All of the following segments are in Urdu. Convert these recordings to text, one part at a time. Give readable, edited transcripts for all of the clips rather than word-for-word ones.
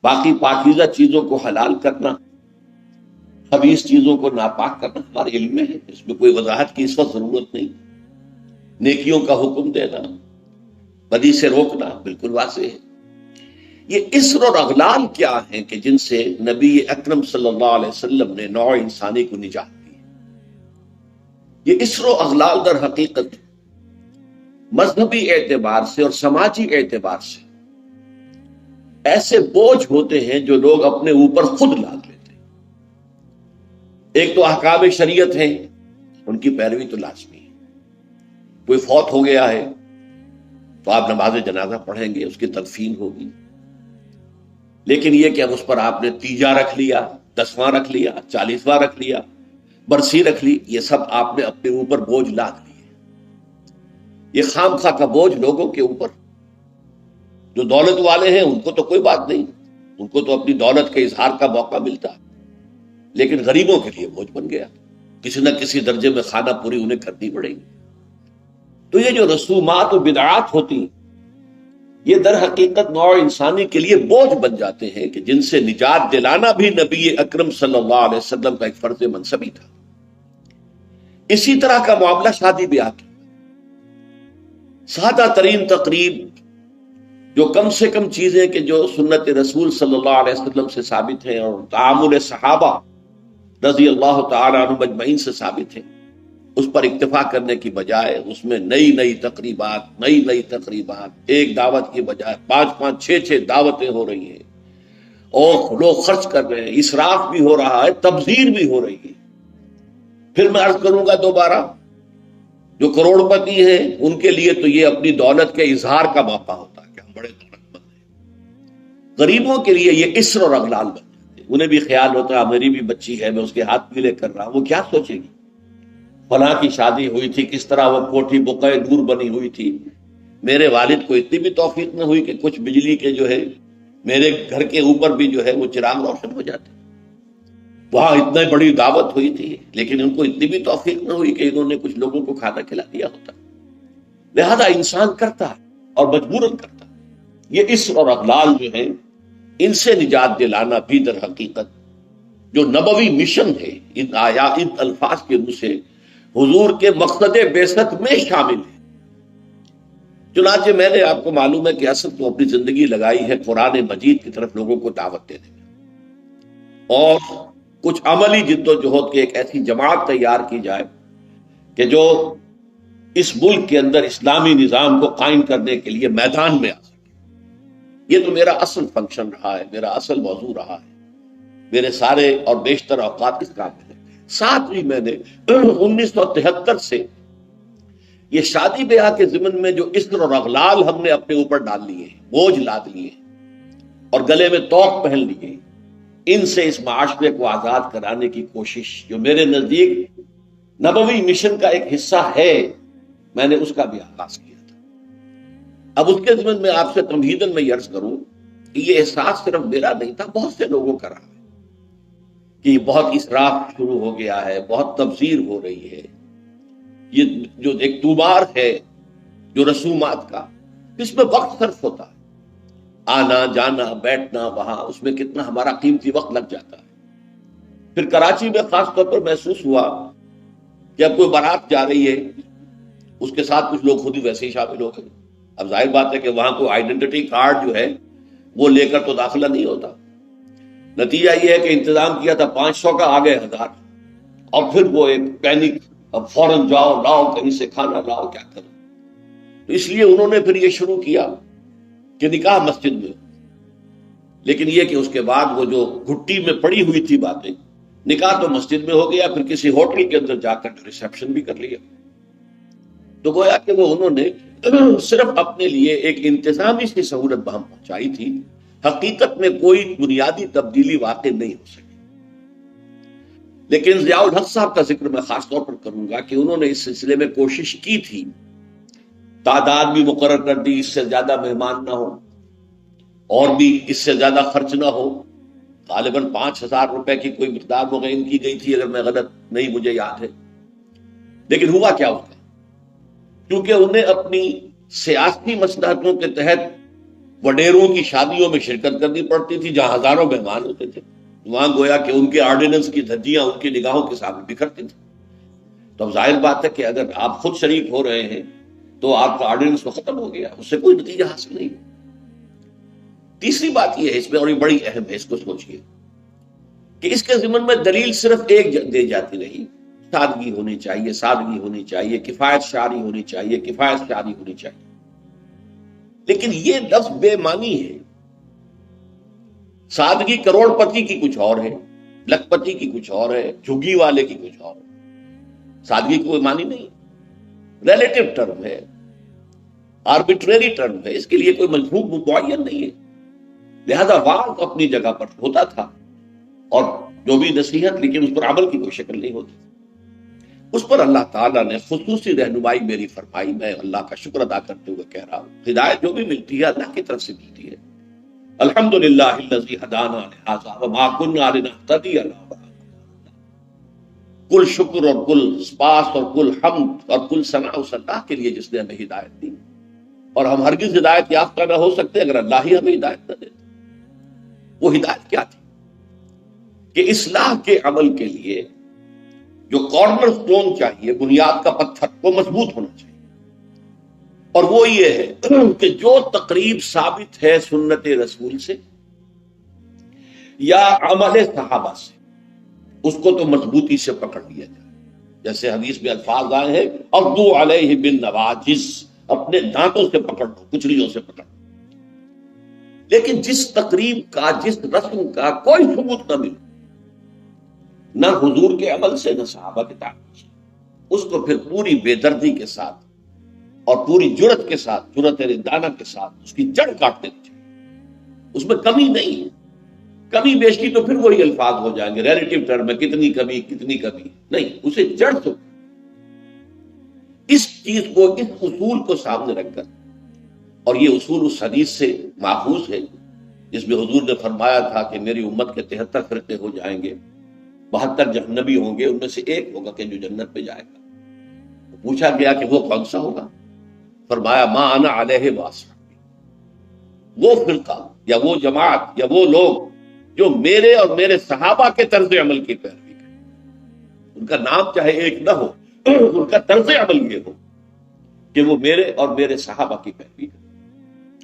باقی پاکیزہ چیزوں کو حلال کرنا، خبیث چیزوں کو ناپاک کرنا ہمارے علم میں ہے، اس میں کوئی وضاحت کی اس وقت ضرورت نہیں۔ نیکیوں کا حکم دینا، بدی سے روکنا بالکل واضح ہے۔ یہ اسر اور اغلال کیا ہیں کہ جن سے نبی اکرم صلی اللہ علیہ وسلم نے نوع انسانی کو نجات دی؟ یہ اسر و اغلال در حقیقت مذہبی اعتبار سے اور سماجی اعتبار سے ایسے بوجھ ہوتے ہیں جو لوگ اپنے اوپر خود لاد لیتے ہیں۔ ایک تو احکام شریعت ہیں، ان کی پیروی تو لازمی ہے۔ کوئی فوت ہو گیا ہے تو آپ نماز جنازہ پڑھیں گے، اس کی تدفین ہوگی، لیکن یہ کہ اب اس پر آپ نے تیجا رکھ لیا، 10واں رکھ لیا، 40واں رکھ لیا، برسی رکھ لی، یہ سب آپ نے اپنے اوپر بوجھ لاد لیے۔ یہ خام خواہ کا بوجھ لوگوں کے اوپر، جو دولت والے ہیں ان کو تو کوئی بات نہیں، ان کو تو اپنی دولت کے اظہار کا موقع ملتا، لیکن غریبوں کے لیے بوجھ بن گیا، کسی نہ کسی درجے میں خانہ پوری انہیں کرنی پڑے گی۔ تو یہ جو رسومات و بدعات ہوتی، یہ در حقیقت نوع انسانی کے لیے بوجھ بن جاتے ہیں کہ جن سے نجات دلانا بھی نبی اکرم صلی اللہ علیہ وسلم کا ایک فرض منصبی تھا۔ اسی طرح کا معاملہ شادی بیاہ کا، سادہ ترین تقریب، جو کم سے کم چیزیں کہ جو سنت رسول صلی اللہ علیہ وسلم سے ثابت ہیں اور تعامل صحابہ رضی اللہ تعالی عنہم اجمعین سے ثابت ہیں، اس پر اکتفا کرنے کی بجائے اس میں نئی تقریبات، ایک دعوت کی بجائے 5 6 دعوتیں ہو رہی ہیں، اور لوگ خرچ کر رہے ہیں، اسراف بھی ہو رہا ہے، تبذیر بھی ہو رہی ہے۔ پھر میں عرض کروں گا دوبارہ، جو کروڑ پتی ہیں ان کے لیے تو یہ اپنی دولت کے اظہار کا موقع ہوتا ہے کہ ہم بڑے دولت مند ہیں۔ غریبوں کے لیے یہ اسر اور اغلال بن جاتے ہیں، انہیں بھی خیال ہوتا ہے میری بھی بچی ہے، میں اس کے ہاتھ پیلے کر رہا ہوں، وہ کیا سوچے گی، فلاں کی شادی ہوئی تھی، کس طرح وہ کوٹھی بقعہ نور بنی ہوئی تھی، میرے والد کو اتنی بھی توفیق نہ ہوئی کہ کچھ بجلی کے جو ہے میرے گھر کے اوپر بھی جو ہے وہ چراغ روشن ہو جاتے، وہاں اتنی بڑی دعوت ہوئی تھی لیکن ان کو اتنی بھی توفیق نہ ہوئی کہ انہوں نے کچھ لوگوں کو کھانا کھلا دیا ہوتا۔ لہذا انسان کرتا ہے اور مجبوراً کرتا ہے۔ یہ اسر اور اغلال جو ہیں، ان سے نجات دلانا بھی در حقیقت جو نبوی مشن ہے، ان الفاظ کے منہ سے حضور کے مقصد بعثت میں شامل ہے۔ چنانچہ میں نے، آپ کو معلوم ہے کہ اصل تو اپنی زندگی لگائی ہے قرآن مجید کی طرف لوگوں کو دعوت دینے میں، اور کچھ عملی جد و جہد کے ایک ایسی جماعت تیار کی جائے کہ جو اس ملک کے اندر اسلامی نظام کو قائم کرنے کے لیے میدان میں آ سکے۔ یہ تو میرا اصل فنکشن رہا ہے، میرا اصل موضوع رہا ہے، میرے سارے اور بیشتر اوقات اس کام میں۔ ساتھ ہی میں نے 1973 سے یہ شادی بیاہ کے ضمن میں جو اسر اور اغلال ہم نے اپنے اوپر ڈال لیے، بوجھ لاد لیے اور گلے میں طوق پہن لیے، ان سے اس معاشرے کو آزاد کرانے کی کوشش جو میرے نزدیک نبوی مشن کا ایک حصہ ہے، میں نے اس کا بھی آغاز کیا تھا۔ اب اس کے ضمن میں آپ سے تمہیداً میں یہ عرض کروں کہ یہ احساس صرف میرا نہیں تھا، بہت سے لوگوں کا رہا ہے کہ بہت اسراف شروع ہو گیا ہے، بہت تبذیر ہو رہی ہے، یہ جو ایک طومار ہے جو رسومات کا، اس میں وقت صرف ہوتا ہے، آنا جانا بیٹھنا وہاں، اس میں کتنا ہمارا قیمتی وقت لگ جاتا ہے۔ پھر کراچی میں خاص طور پر محسوس ہوا کہ اب کوئی بارات جا رہی ہے، اس کے ساتھ کچھ لوگ خود ہی ویسے ہی شامل ہو گئے۔ اب ظاہر بات ہے کہ وہاں کوئی آئیڈینٹی کارڈ جو ہے وہ لے کر تو داخلہ نہیں ہوتا۔ نتیجہ یہ ہے کہ انتظام کیا تھا 500 کا، آگے 1000، اور پھر وہ ایک پینک، اب فوراً جاؤ لاؤ کہیں سے کھانا لاؤ، کیا کرو۔ تو اس لیے انہوں نے پھر یہ شروع کیا کہ نکاح مسجد میں، لیکن یہ کہ اس کے بعد وہ جو گھٹی میں پڑی ہوئی تھی باتیں، نکاح تو مسجد میں ہو گیا، پھر کسی ہوٹل کے اندر جا کر ریسیپشن بھی کر لیا۔ تو گویا کہ وہ انہوں نے صرف اپنے لیے ایک انتظامی سی سہولت بہم پہنچائی تھی، حقیقت میں کوئی بنیادی تبدیلی واقع نہیں ہو سکی۔ لیکن ضیاء الحق صاحب کا ذکر میں خاص طور پر کروں گا کہ انہوں نے اس سلسلے میں کوشش کی تھی، تعداد بھی مقرر کر دی، اس سے زیادہ مہمان نہ ہو اور بھی اس سے زیادہ خرچ نہ ہو، غالباً 5000 روپے کی کوئی مقدار متعین کی گئی تھی، اگر میں غلط نہیں مجھے یاد ہے۔ لیکن ہوا کیا ہوتا، کیونکہ انہیں اپنی سیاسی مصلحتوں کے تحت وڈیروں کی شادیوں میں شرکت کرنی پڑتی تھی جہاں ہزاروں مہمان ہوتے تھے، وہاں گویا کہ ان کے آرڈیننس کی دھجیاں ان کی نگاہوں کے سامنے بکھرتی تھی. تو اب ظاہر بات ہے کہ اگر آپ خود شریک ہو رہے ہیں تو آپ کا آرڈیننس تو ختم ہو گیا، اس سے کوئی نتیجہ حاصل نہیں. تیسری بات یہ ہے اس میں، اور یہ بڑی اہم ہے، اس کو سوچئے کہ اس کے ضمن میں دلیل صرف ایک دے جاتی نہیں. سادگی ہونی چاہیے، سادگی ہونی چاہیے، کفایت شعری ہونی چاہیے، کفایت شعری ہونی چاہیے. لیکن یہ لفظ بے معنی ہے. سادگی کروڑ پتی کی کچھ اور ہے، لکھ پتی کی کچھ اور ہے، جھگی والے کی کچھ اور ہے. سادگی کی کوئی معنی نہیں، ریلیٹو ٹرم ہے، آربیٹریری ٹرم ہے، اس کے لیے کوئی مفہوم معین نہیں ہے. لہذا وعظ اپنی جگہ پر ہوتا تھا اور جو بھی نصیحت، لیکن اس پر عمل کی کوئی شکل نہیں ہوتی. اس پر اللہ تعالیٰ نے خصوصی رہنمائی میری فرمائی. میں اللہ کا شکر ادا کرتے ہوئے کہہ رہا ہوں، ہدایت جو بھی ملتی ہے اللہ کی طرف سے ملتی ہے. الحمدللہ الذی ہدانا لہذا وما کنا لنہتدی لولا ان ہدانا. کل شکر اور کل سپاس اور کل حمد اور کل ثنا اس اللہ کے لیے جس نے ہمیں ہدایت دی، اور ہم ہرگز ہدایت یافتہ نہ ہو سکتے اگر اللہ ہی ہمیں ہدایت نہ دے. وہ ہدایت کیا تھی کہ اصلاح کے عمل کے لیے جو کارنر سٹون چاہیے، بنیاد کا پتھر، وہ مضبوط ہونا چاہیے. اور وہ یہ ہے کہ جو تقریب ثابت ہے سنت رسول سے یا عمل صحابہ سے، اس کو تو مضبوطی سے پکڑ لیا جائے. جیسے حدیث میں الفاظ آئے ہیں، عضوا علیہ بالنواجذ، اپنے دانتوں سے پکڑ لو، کچلیوں سے پکڑ لو. لیکن جس تقریب کا، جس رسم کا کوئی ثبوت نہ ملے، نہ حضور کے عمل سے نہ صحابہ کے تعلق سے، اس کو پھر پوری بے دردی کے ساتھ اور پوری جرت کے ساتھ، جرت رندانہ کے ساتھ اس کی جڑ کاٹ دینی چاہیے. اس میں کمی نہیں ہے. کمی بیشی تو پھر وہی الفاظ ہو جائیں گے ریلیٹو ٹرم میں، کتنی کمی کتنی کمی نہیں. اسے جڑ تو اس چیز کو، اس اصول کو سامنے رکھ کر، اور یہ اصول اس حدیث سے ماخوذ ہے جس میں حضور نے فرمایا تھا کہ میری امت کے 73 فرقے ہو جائیں گے، 72 جہنمی ہوں گے، ان میں سے ایک ہوگا کہ جو جنت پہ جائے گا. پوچھا گیا کہ وہ کون سا ہوگا؟ فرمایا ما انا علیہ واصحابی، وہ فرقہ یا وہ جماعت یا وہ لوگ جو میرے اور میرے صحابہ کے طرز عمل کی پیروی کریں. ان کا نام چاہے ایک نہ ہو، ان کا طرز عمل یہ ہو کہ وہ میرے اور میرے صحابہ کی پیروی کریں.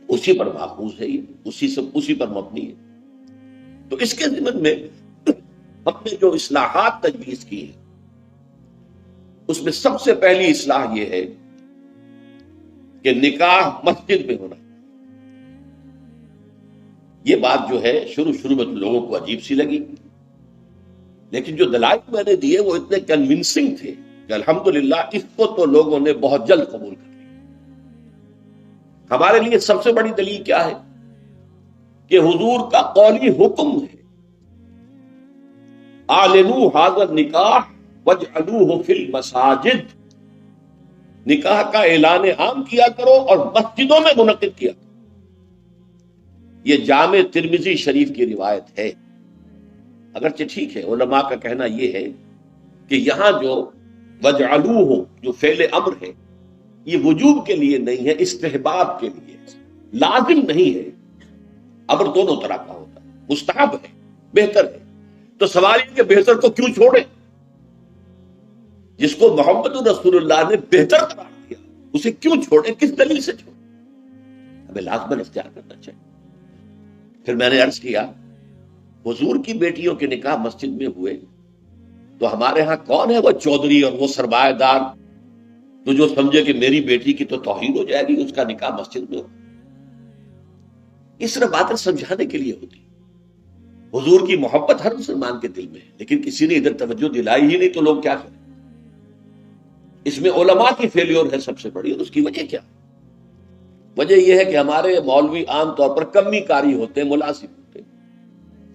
اسی پر ماخوذ ہے یہ، اسی پر مبنی ہے. تو اس کے ضمن میں ہم نے جو اصلاحات تجویز کی ہیں، اس میں سب سے پہلی اصلاح یہ ہے کہ نکاح مسجد میں ہونا. یہ بات جو ہے شروع میں تو لوگوں کو عجیب سی لگی، لیکن جو دلائل میں نے دیے وہ اتنے کنونسنگ تھے کہ الحمدللہ اس کو تو لوگوں نے بہت جلد قبول کر لیا. ہمارے لیے سب سے بڑی دلیل کیا ہے کہ حضور کا قولی حکم ہے، اعلنوا ھذا النکاح واجعلوہ فی المساجد. نکاح کا اعلان عام کیا کرو اور مسجدوں میں منعقد کیا کرو. یہ جامع ترمذی شریف کی روایت ہے. اگرچہ ٹھیک ہے، علماء کا کہنا یہ ہے کہ یہاں جو وجعلوہ جو فعل امر ہے، یہ وجوب کے لیے نہیں ہے، استحباب کے لیے، لازم نہیں ہے. امر دونوں طرح کا ہوتا ہے، مستحب ہے، بہتر ہے. تو سوال یہ کہ بہتر کو کیوں چھوڑے؟ جس کو محمد رسول اللہ نے بہتر قرار دیا اسے کیوں چھوڑے؟ کس دلیل سے چھوڑے؟ ہمیں لازماً اختیار کرنا چاہیے. پھر میں نے عرض کیا حضور کی بیٹیوں کے نکاح مسجد میں ہوئے تو ہمارے ہاں کون ہے وہ چودھری اور وہ سرمایہ دار تو جو سمجھے کہ میری بیٹی کی تو توہین ہو جائے گی اس کا نکاح مسجد میں ہو؟ اس طرح باتیں سمجھانے کے لیے ہوتی. حضور کی محبت ہر مسلمان کے دل میں ہے، لیکن کسی نے ادھر توجہ دلائی ہی نہیں تو لوگ کیا کریں؟ اس میں علماء کی فیلیور ہے سب سے بڑی. اور اس کی وجہ کیا؟ وجہ یہ ہے کہ ہمارے مولوی عام طور پر کمی کاری ہوتے ہیں، ملازم ہوتے ہیں.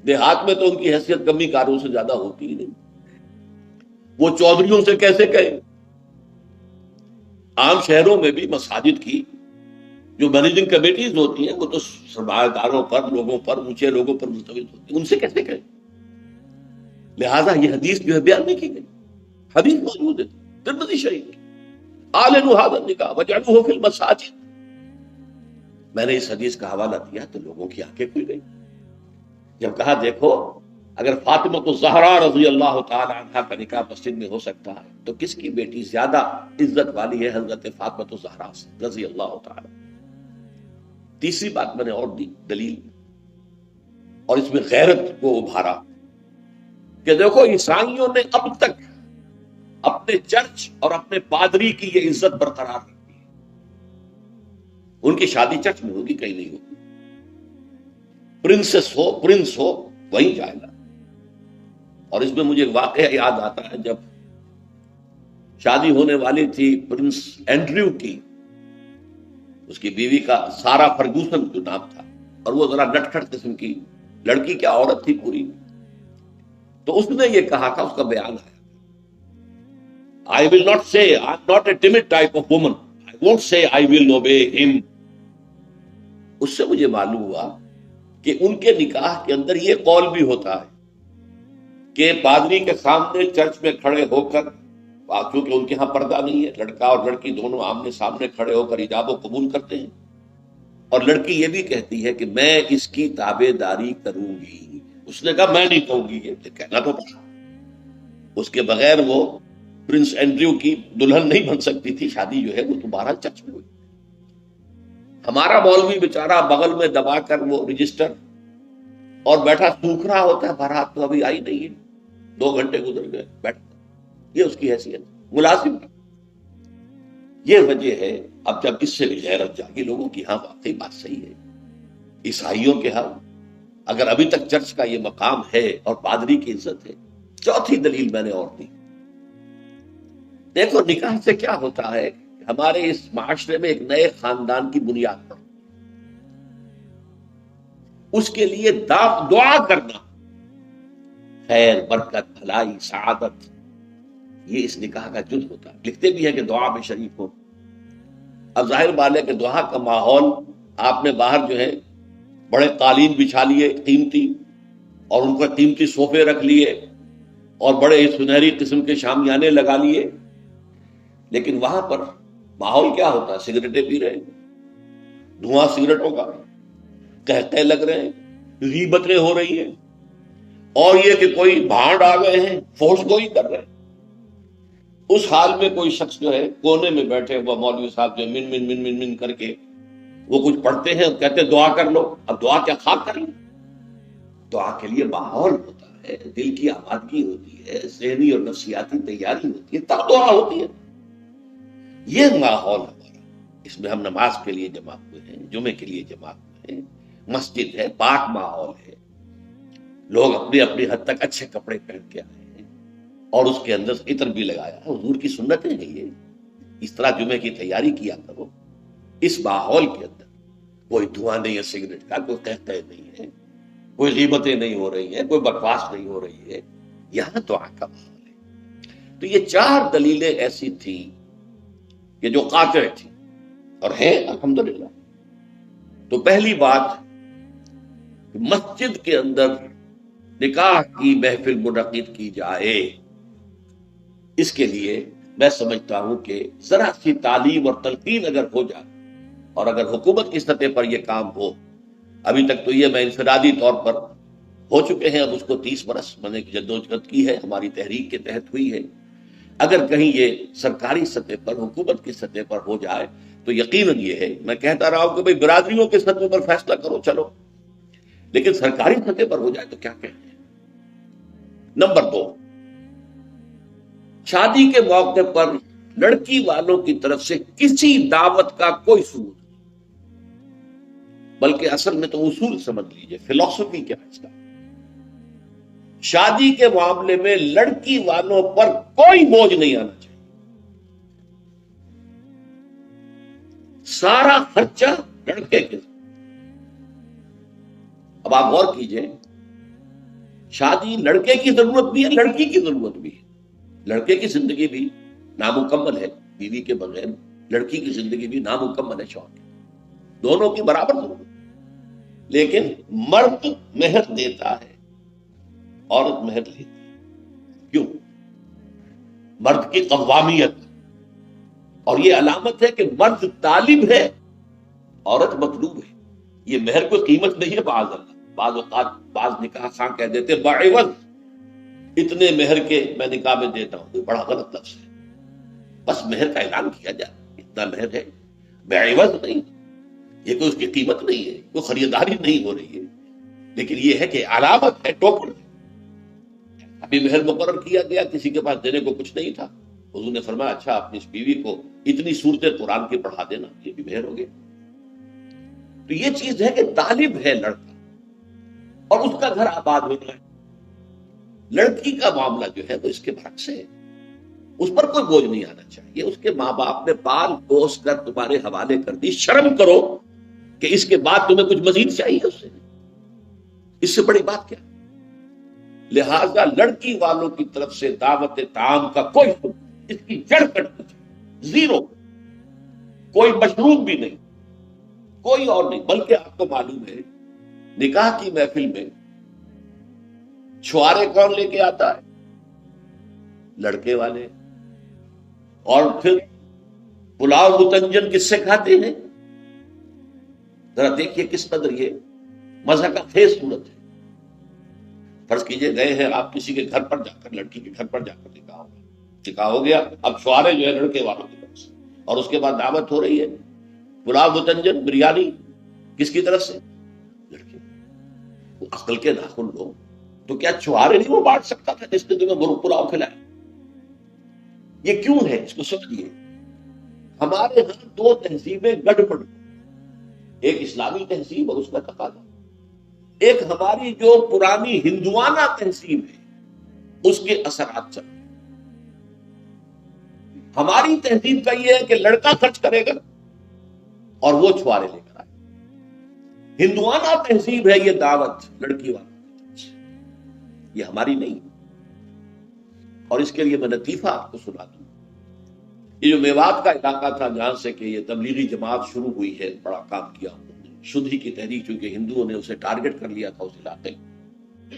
دیہات میں تو ان کی حیثیت کمی کاروں سے زیادہ ہوتی ہی نہیں. وہ چودھریوں سے کیسے کہیں؟ عام شہروں میں بھی مساجد کی جو مینیجنگ کمیٹیز ہوتی ہیں وہ تو سرمایہ داروں پر، لوگوں پر، اونچے لوگوں پر مستوی ہوتی ہیں. ان سے کیسے کہیں؟ لہذا یہ حدیث جو ہے بیان نہیں کی گئی. حدیث موجود ہے ترمذی شریف کی، اعلنوا ھذا النکاح واجعلوہ فی المساجد. میں نے اس حدیث کا حوالہ دیا تو لوگوں کی آنکھیں کھل گئی. جب کہا دیکھو اگر فاطمہ الزہرا رضی اللہ تعالی عنہا کا نکاح مسجد میں ہو سکتا ہے تو کس کی بیٹی زیادہ عزت والی ہے حضرت فاطمہ الزہرا سے رضی اللہ تعالی. تیسری بات میں نے اور دی دلیل، اور اس میں غیرت کو ابھارا کہ دیکھو عیسائیوں نے اب تک اپنے چرچ اور اپنے پادری کی یہ عزت برقرار رکھی ہے. ان کی شادی چرچ میں ہوگی، کہیں نہیں ہوگی. پرنسس ہو پرنس ہو وہیں جائے گا. اور اس میں مجھے واقعہ یاد آتا ہے، جب شادی ہونے والی تھی پرنس اینڈریو کی، اس کی بیوی کا سارا فرگوسن جو نام تھا، اور وہ ذرا نٹکھٹ قسم کی لڑکی کیا عورت تھی پوری، تو اس نے یہ کہا تھا، اس کا بیان آیا، I will not say, I'm not a timid type of woman. I won't say I will obey him. اس سے مجھے معلوم ہوا کہ ان کے نکاح کے اندر یہ قول بھی ہوتا ہے کہ پادری کے سامنے چرچ میں کھڑے ہو کر، کیونکہ ان کے ہاں پردہ نہیں ہے، لڑکا اور لڑکی دونوں آمنے سامنے کھڑے ہو کر ایجاب و قبول کرتے ہیں، اور لڑکی یہ بھی کہتی ہے کہ میں اس کی تابع داری کروں گی. اس نے کہا میں نہیں کہوں گی، یہ کہنا تو پڑا. اس کے بغیر وہ پرنس اینڈریو کی دلہن نہیں بن سکتی تھی. شادی جو ہے وہ تو بہرحال چرچ میں ہوئی. ہمارا مولوی بیچارہ بغل میں دبا کر وہ رجسٹر اور بیٹھا سوکھ رہا ہوتا ہے، بارات تو ابھی آئی نہیں ہے، 2 گھنٹے گزر گئے، بیٹھا. یہ اس کی حیثیت ملازم. یہ وجہ ہے. اب جب اس سے بھی غیرت جاگی لوگوں کی، ہاں واقعی بات صحیح ہے، عیسائیوں کے ہاں اگر ابھی تک چرچ کا یہ مقام ہے اور پادری کی عزت ہے. چوتھی دلیل میں نے اور دی. دیکھو نکاح سے کیا ہوتا ہے، ہمارے اس معاشرے میں ایک نئے خاندان کی بنیاد پر اس کے لیے دعا کرنا، خیر برکت بھلائی سعادت، یہ اس نکاح کا جز ہوتا ہے. لکھتے بھی ہیں کہ دعا میں شریک ہو. اب ظاہر بات ہے کہ دعا کا ماحول آپ نے باہر جو ہے بڑے قالین بچھا لیے قیمتی، اور ان پر قیمتی صوفے رکھ لیے، اور بڑے سنہری قسم کے شامیانے لگا لیے، لیکن وہاں پر ماحول کیا ہوتا ہے؟ سگریٹیں پی رہے ہیں، دھواں سگریٹوں کا، قہقہے لگ رہے ہیں، غیبتیں ہو رہی ہیں، اور یہ کہ کوئی بھانڈ آ گئے ہیں، فحش گوئی کر رہے ہیں. اس حال میں کوئی شخص جو ہے کونے میں بیٹھے ہوا مولوی صاحب جو من من من من من کر کے وہ کچھ پڑھتے ہیں، کہتے ہیں دعا کر لو. اب دعا کیا خاک کر لیں؟ دعا کے لیے ماحول ہوتا ہے، دل کی آبادگی ہوتی ہے، ذہنی اور نفسیاتی تیاری ہوتی ہے، تب دعا ہوتی ہے. یہ ماحول ہمارا، اس میں ہم نماز کے لیے جمع ہوئے ہیں، جمعے کے لیے جمع ہوئے ہیں، مسجد ہے، پاک ماحول ہے، لوگ اپنی اپنی حد تک اچھے کپڑے پہن کے آئے ہیں، اور اس کے اندر عطر بھی لگایا ہے. حضور کی سنتیں ہیں یہ، اس طرح جمعے کی تیاری کیا کرو. اس ماحول کے اندر کوئی دھواں نہیں ہے سگریٹ کا، کوئی قہقہے نہیں ہے، کوئی غیبتیں نہیں ہو رہی ہیں، کوئی بکواس نہیں ہو رہی ہے، یہاں دعا کا ماحول ہے. تو یہ 4 دلیلیں ایسی تھیں کہ جو قاطع تھی اور ہے الحمدللہ. تو پہلی بات، مسجد کے اندر نکاح کی محفل منعقد کی جائے، اس کے لیے میں سمجھتا ہوں کہ ذرا سی تعلیم اور تلقین اگر ہو جائے، اور اگر حکومت کی سطح پر یہ کام ہو. ابھی تک تو یہ میں انفرادی طور پر ہو چکے ہیں، اب اس کو 30 برس میں نے جدوجہد کی ہے، ہماری تحریک کے تحت ہوئی ہے. اگر کہیں یہ سرکاری سطح پر، حکومت کی سطح پر ہو جائے تو یقیناً یہ ہے، میں کہتا رہا ہوں کہ بھئی برادریوں کے سطح پر فیصلہ کرو چلو، لیکن سرکاری سطح پر ہو جائے تو کیا کہتے ہیں. نمبر 2، شادی کے موقع پر لڑکی والوں کی طرف سے کسی دعوت کا کوئی ثبوت نہیں، بلکہ اصل میں تو اصول سمجھ لیجئے، فلسفی کیا ہے اس کا. شادی کے معاملے میں لڑکی والوں پر کوئی بوجھ نہیں آنا چاہیے. سارا خرچہ لڑکے کے. اب آپ غور کیجئے، شادی لڑکے کی ضرورت بھی ہے، لڑکی کی ضرورت بھی ہے. لڑکے کی زندگی بھی نامکمل ہے بیوی کے بغیر، لڑکی کی زندگی بھی نامکمل ہے شوہر کے، دونوں کی برابر ضرورت. لیکن مرد مہر دیتا ہے، عورت مہر لیتی ہے. کیوں؟ مرد کی قوامیت، اور یہ علامت ہے کہ مرد طالب ہے عورت مطلوب ہے. یہ مہر کوئی قیمت نہیں ہے. بعض اوقات بعض نکاح خواہ کہہ دیتے باعوض اتنے مہر کے میں نکاح میں دیتا ہوں. بڑا غلط لفظ ہے. بس مہر کا اعلان کیا جائے اتنا مہر ہے، باعوض نہیں. یہ کوئی اس کی قیمت نہیں ہے، کوئی خریداری نہیں ہو رہی ہے، لیکن یہ ہے کہ علامت ہے، ٹوکن. ابھی مہر مقرر کیا گیا، کسی کے پاس دینے کو کچھ نہیں تھا. حضور نے فرمایا اچھا اپنی اس بیوی کو اتنی صورتیں قرآن کی پڑھا دینا، یہ بھی مہر ہو گیا. تو یہ چیز ہے کہ طالب ہے لڑکا اور اس کا گھر آباد ہونا ہے. لڑکی کا معاملہ جو ہے وہ اس کے برعکس ہے. اس پر کوئی بوجھ نہیں آنا چاہیے. اس کے ماں باپ نے پال پوس کر تمہارے حوالے کر دی. شرم کرو کہ اس کے بعد تمہیں کچھ مزید چاہیے اس سے. اس سے بڑی بات کیا؟ لہذا لڑکی والوں کی طرف سے دعوت طعام کا کوئی حکم، اس کی جڑ کٹ زیرو. کوئی مشروب بھی نہیں، کوئی اور نہیں. بلکہ آپ کو معلوم ہے نکاح کی محفل میں چھوارے کون لے کے آتا ہے؟ لڑکے والے. اور پھر پلاؤ متنجن کس سے کھاتے ہیں؟ ذرا دیکھیے کس قدر یہ مزہ کا خیز صورت ہے. فرض کیجئے گئے ہیں آپ کسی کے گھر پر جا کر، لڑکی کے گھر پر جا کر نکاح ہو گیا. اب چھوارے جو ہے لڑکے والوں کی طرف سے، اور اس کے بعد دعوت ہو رہی ہے پلاؤ متنجن بریانی کس کی طرف سے؟ لڑکے. وہ عقل کے ناخن لوگ تو کیا چھوارے نہیں وہ بانٹ سکتا تھا جس نے تمہیں پلاؤ کھلایا؟ یہ کیوں ہے اس کو سمجھیے. ہمارے ہاں دو تہذیبیں گڑبڑ، ایک اسلامی تہذیب اور اس کا تقاضا، ایک ہماری جو پرانی ہندوانہ تہذیب ہے اس کے اثرات چل. ہماری تہذیب کا یہ ہے کہ لڑکا خرچ کرے گا اور وہ چھوارے لے کر آئے. ہندوانہ تہذیب ہے یہ دعوت لڑکی والا، یہ ہماری نہیں. اور اس کے لیے میں لطیفہ آپ کو سنا دوں. یہ جو میوات کا علاقہ تھا جہاں سے کہ یہ تبلیغی جماعت شروع ہوئی ہے، بڑا کام کیا انہوں نے. شدھی کی تحریک، چونکہ ہندوؤں نے اسے ٹارگٹ کر لیا تھا اس علاقے میں.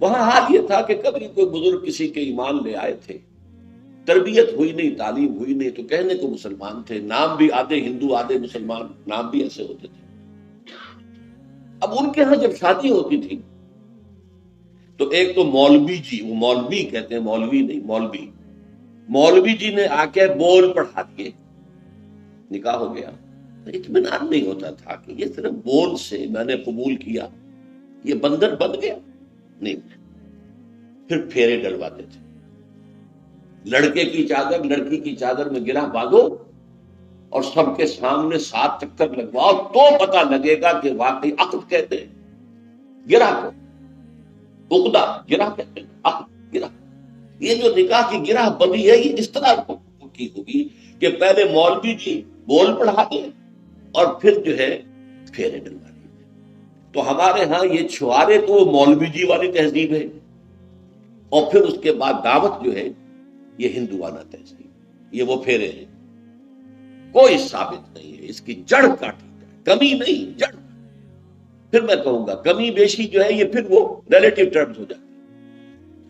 وہاں حال یہ تھا کہ کبھی کوئی بزرگ کسی کے ایمان لے آئے تھے، تربیت ہوئی نہیں، تعلیم ہوئی نہیں، تو کہنے کو مسلمان تھے، نام بھی آدھے ہندو آدھے مسلمان، نام بھی ایسے ہوتے تھے. اب ان کے ہاں جب شادی ہوتی تھی تو ایک تو مولوی جی، وہ مولوی کہتے ہیں، مولوی نہیں، مولوی جی نے آ کے بول پڑھا دیے، نکاح ہو گیا. اطمینان نہیں ہوتا تھا کہ یہ صرف بول سے میں نے قبول کیا یہ بندر بن گیا. نہیں، پھر پھیرے ڈلواتے تھے. لڑکے کی چادر لڑکی کی چادر میں گرہ باندھو اور سب کے سامنے 7 چکر لگواؤ تو پتہ لگے گا کہ واقعی عقد کہتے ہیں گرہ کو، عقدہ گرہ کہتے ہیں، عقد گرہ. یہ جو نکاح کی گرہ بندی ہے یہ اس طرح کی ہوگی کہ پہلے مولوی جی بول پڑھا دیں اور پھر جو ہے پھیرے ڈلوا دیں. تو ہمارے ہاں یہ چھوارے تو مولوی جی والی تہذیب ہے، اور پھر اس کے بعد دعوت جو ہے یہ ہندوانہ تہذیب، یہ وہ پھیرے ہیں. کوئی ثابت نہیں ہے، اس کی جڑ کاٹی جائے، کمی نہیں جڑ. پھر میں کہوں گا کمی بیشی جو ہے یہ پھر وہ ریلیٹو ٹرمز ہو جاتی.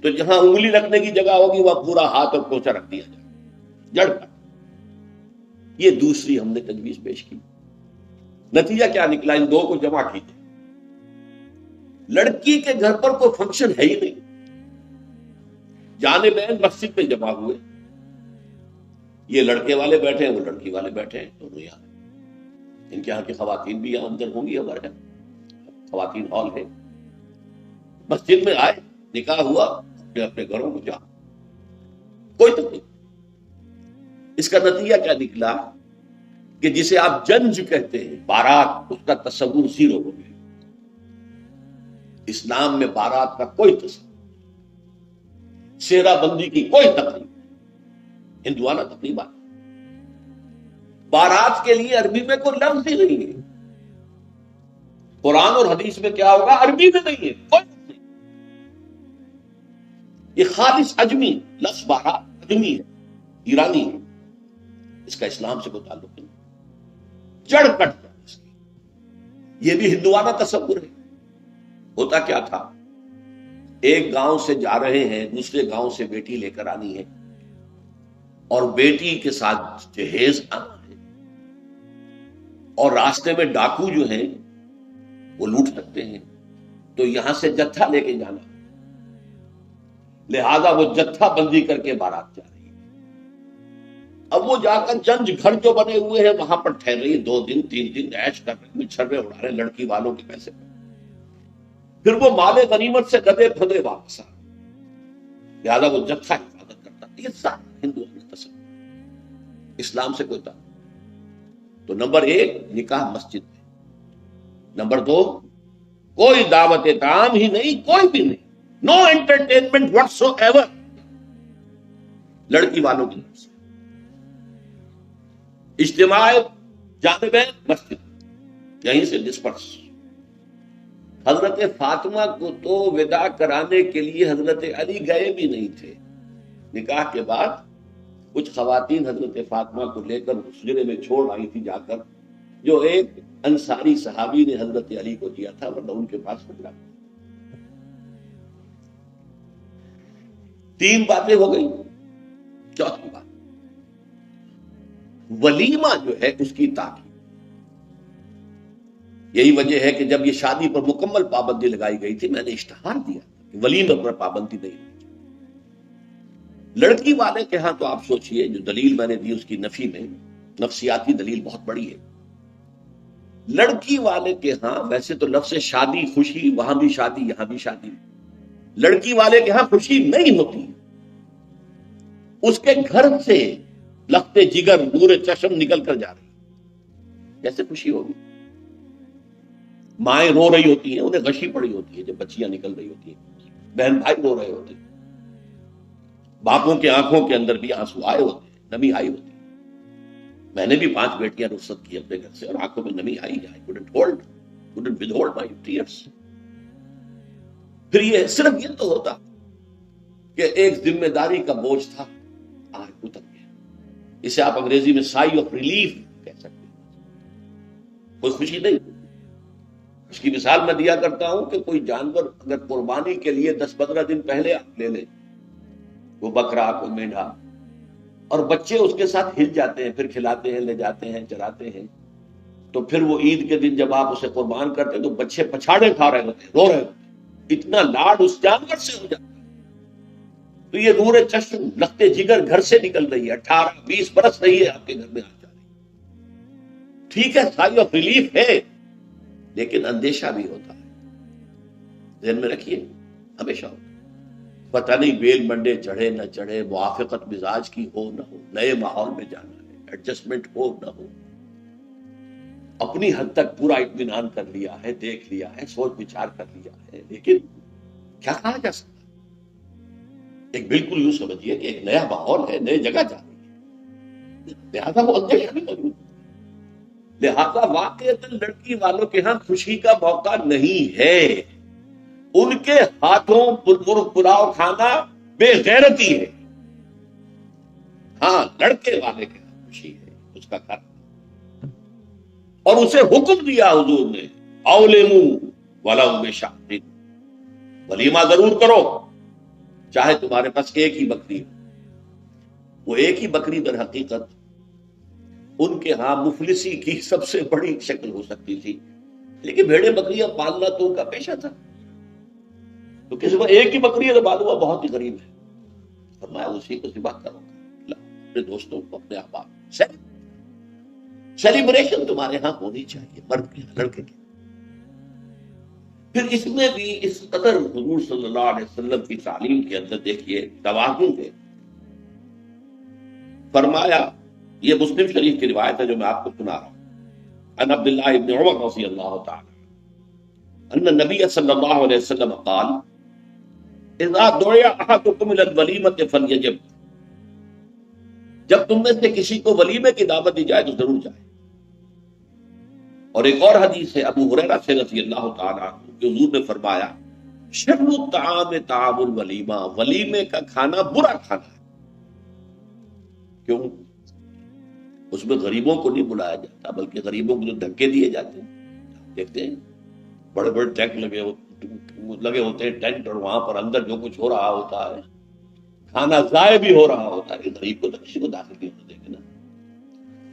تو جہاں انگلی رکھنے کی جگہ ہوگی وہاں پورا ہاتھ اور پوچھا رکھ دیا جائے، جڑ کاٹ. یہ دوسری ہم نے تجویز پیش کی. نتیجہ کیا نکلا؟ ان دو کو جمع کیجیے. لڑکی کے گھر پر کوئی فنکشن ہے ہی نہیں، جانبین مسجد میں جمع ہوئے، یہ لڑکے والے بیٹھے ہیں، وہ لڑکی والے بیٹھے ہیں، دونوں یہاں. ان کے یہاں کی خواتین بھی یہاں اندر ہوں گی، ہمارے یہاں خواتین ہال ہے. مسجد میں آئے، نکاح ہوا، اپنے اپنے گھروں کو جا، کوئی تکلیف. اس کا نتیجہ کیا نکلا کہ جسے آپ جنج کہتے ہیں بارات، اس کا تصور زیرو ہو گیا. اسلام میں بارات کا کوئی تصور، سہرا بندی کی کوئی تقریب، ہندوانہ تقریبات. بارات کے لیے عربی میں کوئی لفظ ہی نہیں ہے. قرآن اور حدیث میں کیا ہوگا؟ عربی میں نہیں ہے، کوئی لفظ نہیں. یہ خالص عجمی لفظ، بارات عجمی ہے، ایرانی ہے، اس کا اسلام سے کوئی تعلق نہیں. جڑ کٹ جائے اس کی. یہ بھی ہندوانہ تصور ہے. ہوتا کیا تھا؟ ایک گاؤں سے جا رہے ہیں، دوسرے گاؤں سے بیٹی لے کر آنی ہے، اور بیٹی کے ساتھ جہیز آنا ہے. اور راستے میں ڈاکو جو ہیں وہ لوٹ سکتے ہیں، تو یہاں سے جتھا لے کے جانا، لہذا وہ جتھا بندی کر کے بارات جا رہی ہے۔ اب وہ جا کر چند گھر جو بنے ہوئے ہیں وہاں پر ٹھہر رہی ہے، 2 دن 3 دن عیش کر رہے ہیں، چھرے اڑا رہے ہیں لڑکی والوں کے پیسے۔ پھر وہ مال غنیمت سے گدے پھدے واپس آ رہے، لہذا وہ جتھا حفاظت کرتا۔ یہ سارا ہندوؤں کا تصور، اسلام سے کوئی تعلق۔ تو نمبر 1 نکاح مسجد میں، نمبر 2 کوئی دعوت طعام ہی نہیں، کوئی بھی نہیں، نو انٹرٹینمنٹ واٹس ایور لڑکی والوں کی طرف سے۔ اجتماع جانبین مسجد، یہیں سے ڈسپرس۔ حضرت فاطمہ کو تو وداع کرانے کے لیے حضرت علی گئے بھی نہیں تھے۔ نکاح کے بعد کچھ خواتین حضرت فاطمہ کو لے کر حجرے میں چھوڑ آئی تھی جا کر، جو ایک انصاری صحابی نے حضرت علی کو دیا تھا، ورنہ ان کے پاس حجرہ۔ 3 باتیں ہو گئی۔ چوتھی بات، ولیمہ جو ہے اس کی تاکید۔ یہی وجہ ہے کہ جب یہ شادی پر مکمل پابندی لگائی گئی تھی، میں نے اشتہار دیا کہ ولیمہ پر پابندی نہیں ہوگی۔ لڑکی والے کے ہاں تو آپ سوچئے، جو دلیل میں نے دی اس کی نفی میں، نفسیاتی دلیل بہت بڑی ہے۔ لڑکی والے کے ہاں ویسے تو لفظ شادی، خوشی، وہاں بھی شادی یہاں بھی شادی، لڑکی والے کے ہاں خوشی نہیں ہوتی۔ اس کے گھر سے لخت جگر، نور چشم نکل کر جا رہی، جیسے خوشی ہوگی۔ مائیں رو رہی ہوتی ہیں، انہیں غشی پڑی ہوتی ہے جب بچیاں نکل رہی ہوتی ہیں، بہن بھائی رو رہے ہوتے ہیں، باپوں کے آنکھوں کے اندر بھی آنسو آئے ہوتے ہیں، نمی آئی ہوتی ہے۔ میں نے بھی 5 بیٹیاں رخصت کی اپنے گھر سے، اور آنکھوں میں نمی آئی، I couldn't withhold my tears۔ پھر یہ صرف یہ تو ہوتا کہ ایک ذمہ داری کا بوجھ تھا، آج اتر گیا۔ اسے آپ انگریزی میں سائی آف ریلیف کہہ سکتے ہیں۔ کوئی خوشی نہیں۔ اس کی مثال میں دیا کرتا ہوں کہ کوئی جانور اگر قربانی کے لیے 10-15 دن پہلے آپ لے لیں، وہ بکرا، کوئی مینڈھا، اور بچے اس کے ساتھ ہل جاتے ہیں، پھر کھلاتے ہیں، لے جاتے ہیں، چراتے ہیں، تو پھر وہ عید کے دن جب آپ اسے قربان کرتے ہیں تو بچے پچھاڑے کھا رہے ہوتے ہیں، رو رہے ہوتے ہیں، اتنا لاڈ اس جانور سے ہو جاتا ہے۔ تو یہ نور چشم، لخت جگر گھر سے نکل رہی ہے، 18-20 برس رہی ہے آپ کے گھر میں آ جا رہی۔ ٹھیک ہے، سائی آف ریلیف ہے، لیکن اندیشہ بھی ہوتا ہے۔ ذہن میں رکھیے، ہمیشہ ہوتا ہے۔ پتہ نہیں بیل منڈے چڑھے نہ چڑھے، موافقت مزاج کی ہو نہ ہو، نئے ماحول میں جانا ہے، ایڈجسٹمنٹ ہو نہ ہو، اپنی حد تک پورا اطمینان کر لیا ہے، دیکھ لیا ہے، سوچ بچار کر لیا ہے، لیکن کیا کہا جا سکتا؟ ایک بالکل یوں سمجھیے کہ ایک نیا ماحول ہے، نئے جگہ جا رہی ہے، لہذا وہ اندیشہ بھی موجود ہے۔ لہذا واقعتاً لڑکی والوں کے ہاں خوشی کا موقع نہیں ہے۔ ان کے ہاتھوں پلاؤ کھانا بے غیرتی ہے۔ ہاں، لڑکے والے کے ہاں خوشی ہے، اس کا گھر، اور اسے حکم دیا حضور نے، اولموا ولو بشاۃ، ولیمہ ضرور کرو، چاہے تمہارے پاس ایک ہی بکری ہو۔ وہ ایک ہی بکری در حقیقت ان کے ہاں مفلسی کی سب سے بڑی شکل ہو سکتی تھی، لیکن بھیڑیں بکریاں پالنا تو ان کا پیشہ تھا۔ تو کسی کو ایک ہی بکری ہے تو معلوم ہوا بہت ہی غریب ہے، فرمایا اسی کو ذبح کرو گا، اپنے دوستوں کو، اپنے احباب۔ سیلیبریشن تمہارے ہاں ہونی چاہیے، مرد کے لڑکے کے۔ پھر اس میں بھی اس قدر حضور صلی اللہ علیہ وسلم کی تعلیم کے اندر دیکھیے توازن ہے۔ فرمایا، یہ مسلم شریف کی روایت ہے جو میں آپ کو سنا رہا ہوں، عن عبداللہ ابن عمر رضی اللہ تعالی ان النبی صلی اللہ علیہ وسلم قال اذا دعی احدکم الی الولیمۃ فلیجب، جب تم میں سے کسی کو ولیمے کی دعوت دی جائے تو ضرور جائے۔ اور ایک اور حدیث ہے ابو ہریرہ سے رضی اللہ تعالی عنہ کہ حضور نے فرمایا شر الطعام طعام الولیمہ، ولیمے کا کھانا برا کھانا ہے۔ کیوں؟ اس میں غریبوں کو نہیں بلایا جاتا، بلکہ غریبوں کو جو دھکے دیے جاتے ہیں، دیکھتے ہیں بڑے بڑے ٹینک لگے ہوتے ہیں، ٹینٹ، اور وہاں پر اندر جو کچھ ہو رہا ہوتا ہے، کھانا ضائع بھی ہو رہا ہوتا ہے، غریب کو تو کسی کو داخل نہیں ہونے دیں گے نا۔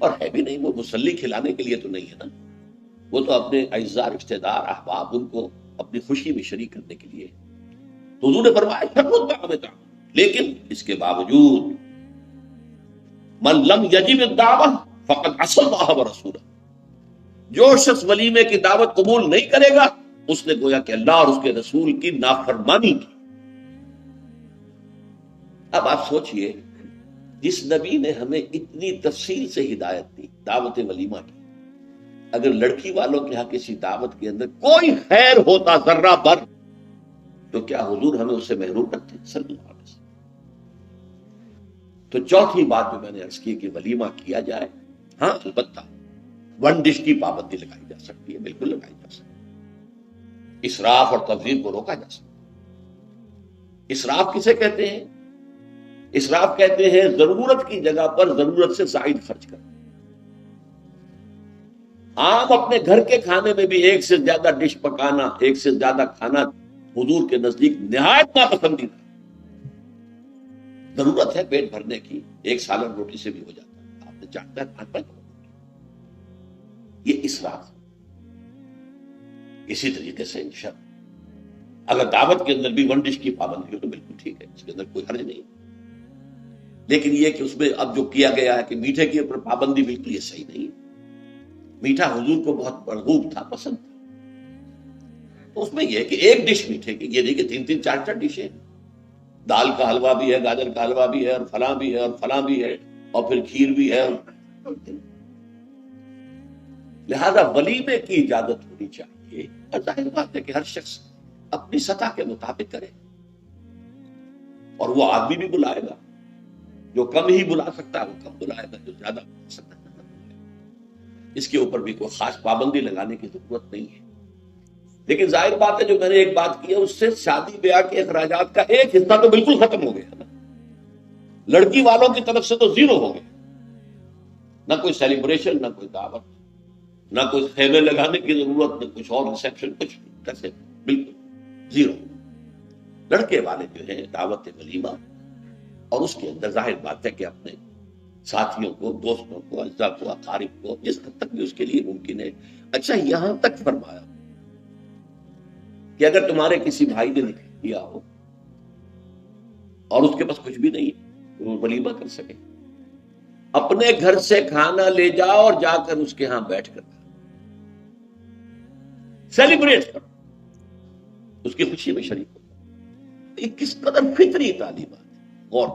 اور ہے بھی نہیں، وہ مسلی کھلانے کے لیے تو نہیں ہے نا، وہ تو اپنے اعزاء رشتہ دار احباب ان کو اپنی خوشی میں شریک کرنے کے لیے. تو حضور نے فرمایا شرط الدعوۃ، لیکن اس کے باوجود من لم یجب الدعوۃ فقد عصى اللہ ورسولہ، جو شخص ولیمے کی دعوت قبول نہیں کرے گا اس نے گویا کہ اللہ اور اس کے رسول کی نافرمانی کی. اب آپ سوچئے، جس نبی نے ہمیں اتنی تفصیل سے ہدایت دی دعوت ولیمہ کی، اگر لڑکی والوں کے ہاں کسی دعوت کے اندر کوئی خیر ہوتا ذرہ بھر تو کیا حضور ہمیں اس سے محروم رکھتے صلی اللہ علیہ وسلم؟ تو چوتھی بات جو میں نے عرض کی کہ ولیمہ کیا جائے، ہاں البتہ ون ڈش کی پابندی لگائی جا سکتی ہے، بالکل لگائی جا سکتی ہے. اسراف اور تبذیر کو روکا جا سکتا ہے. اسراف کسے کہتے ہیں؟ اسراف کہتے ہیں ضرورت کی جگہ پر ضرورت سے زائد خرچ کرنا. عام اپنے گھر کے کھانے میں بھی ایک سے زیادہ ڈش پکانا، ایک سے زیادہ کھانا حضور کے نزدیک نہایت ناپسندیدہ. ضرورت ہے پیٹ بھرنے کی، ایک سالن روٹی سے بھی ہو جاتا ہے، آپ نے چاہتا ہے کھانا پہ. یہ اسراف. اسی طریقے سے شرط، اگر دعوت کے اندر بھی ون ڈش کی پابندی ہو تو بالکل ٹھیک ہے، اس کے اندر کوئی حرج نہیں. لیکن یہ کہ اس میں اب جو کیا گیا ہے کہ میٹھے کے اوپر پابندی، بالکل یہ صحیح نہیں ہے. میٹھا حضور کو بہت مرغوب تھا، پسند تھا. تو اس میں یہ ہے کہ ایک ڈش میٹھے کی، یہ نہیں کہ 3 4 ڈشیں، دال کا حلوہ بھی ہے، گاجر کا حلوہ بھی ہے، اور فلاں بھی ہے، اور فلاں بھی ہے، اور پھر کھیر بھی ہے. لہذا ولیمے کی اجازت ہونی چاہیے، اور ظاہر بات ہے کہ ہر شخص اپنی سطح کے مطابق کرے، اور وہ آدمی بھی بلائے گا، جو کم ہی بلا سکتا ہے وہ کم بلائے گا، جو زیادہ بلا سکتا ہے. اس کے اوپر بھی کوئی خاص پابندی لگانے کی ضرورت نہیں ہے. لیکن ظاہر بات ہے جو میں نے ایک بات کی ہے، اس سے شادی بیاہ کے اخراجات کا ایک حصہ تو بالکل ختم ہو گیا نا. لڑکی والوں کی طرف سے تو زیرو ہو گیا، نہ کوئی سیلیبریشن، نہ کوئی دعوت، نہ کوئی خیمے لگانے کی ضرورت، نہ کچھ اور ریسیپشن، کچھ کیسے بالکل زیرو. لڑکے والے جو ہیں دعوت ولیمہ، اور اس کے اندر ظاہر بات ہے کہ اپنے ساتھیوں کو، دوستوں کو، اعزاء کو، اقارب کو، جس حد تک بھی اس کے لیے ممکن ہے. اچھا یہاں تک فرمایا کہ اگر تمہارے کسی بھائی نے نکاح کیا ہو اور اس کے پاس کچھ بھی نہیں تو وہ ولیمہ کر سکے، اپنے گھر سے کھانا لے جاؤ اور جا کر اس کے ہاں بیٹھ کر سیلیبریٹ کرو، اس کی خوشی میں شریک ہو. یہ کس قدر فطری تعلیمات ہے. اور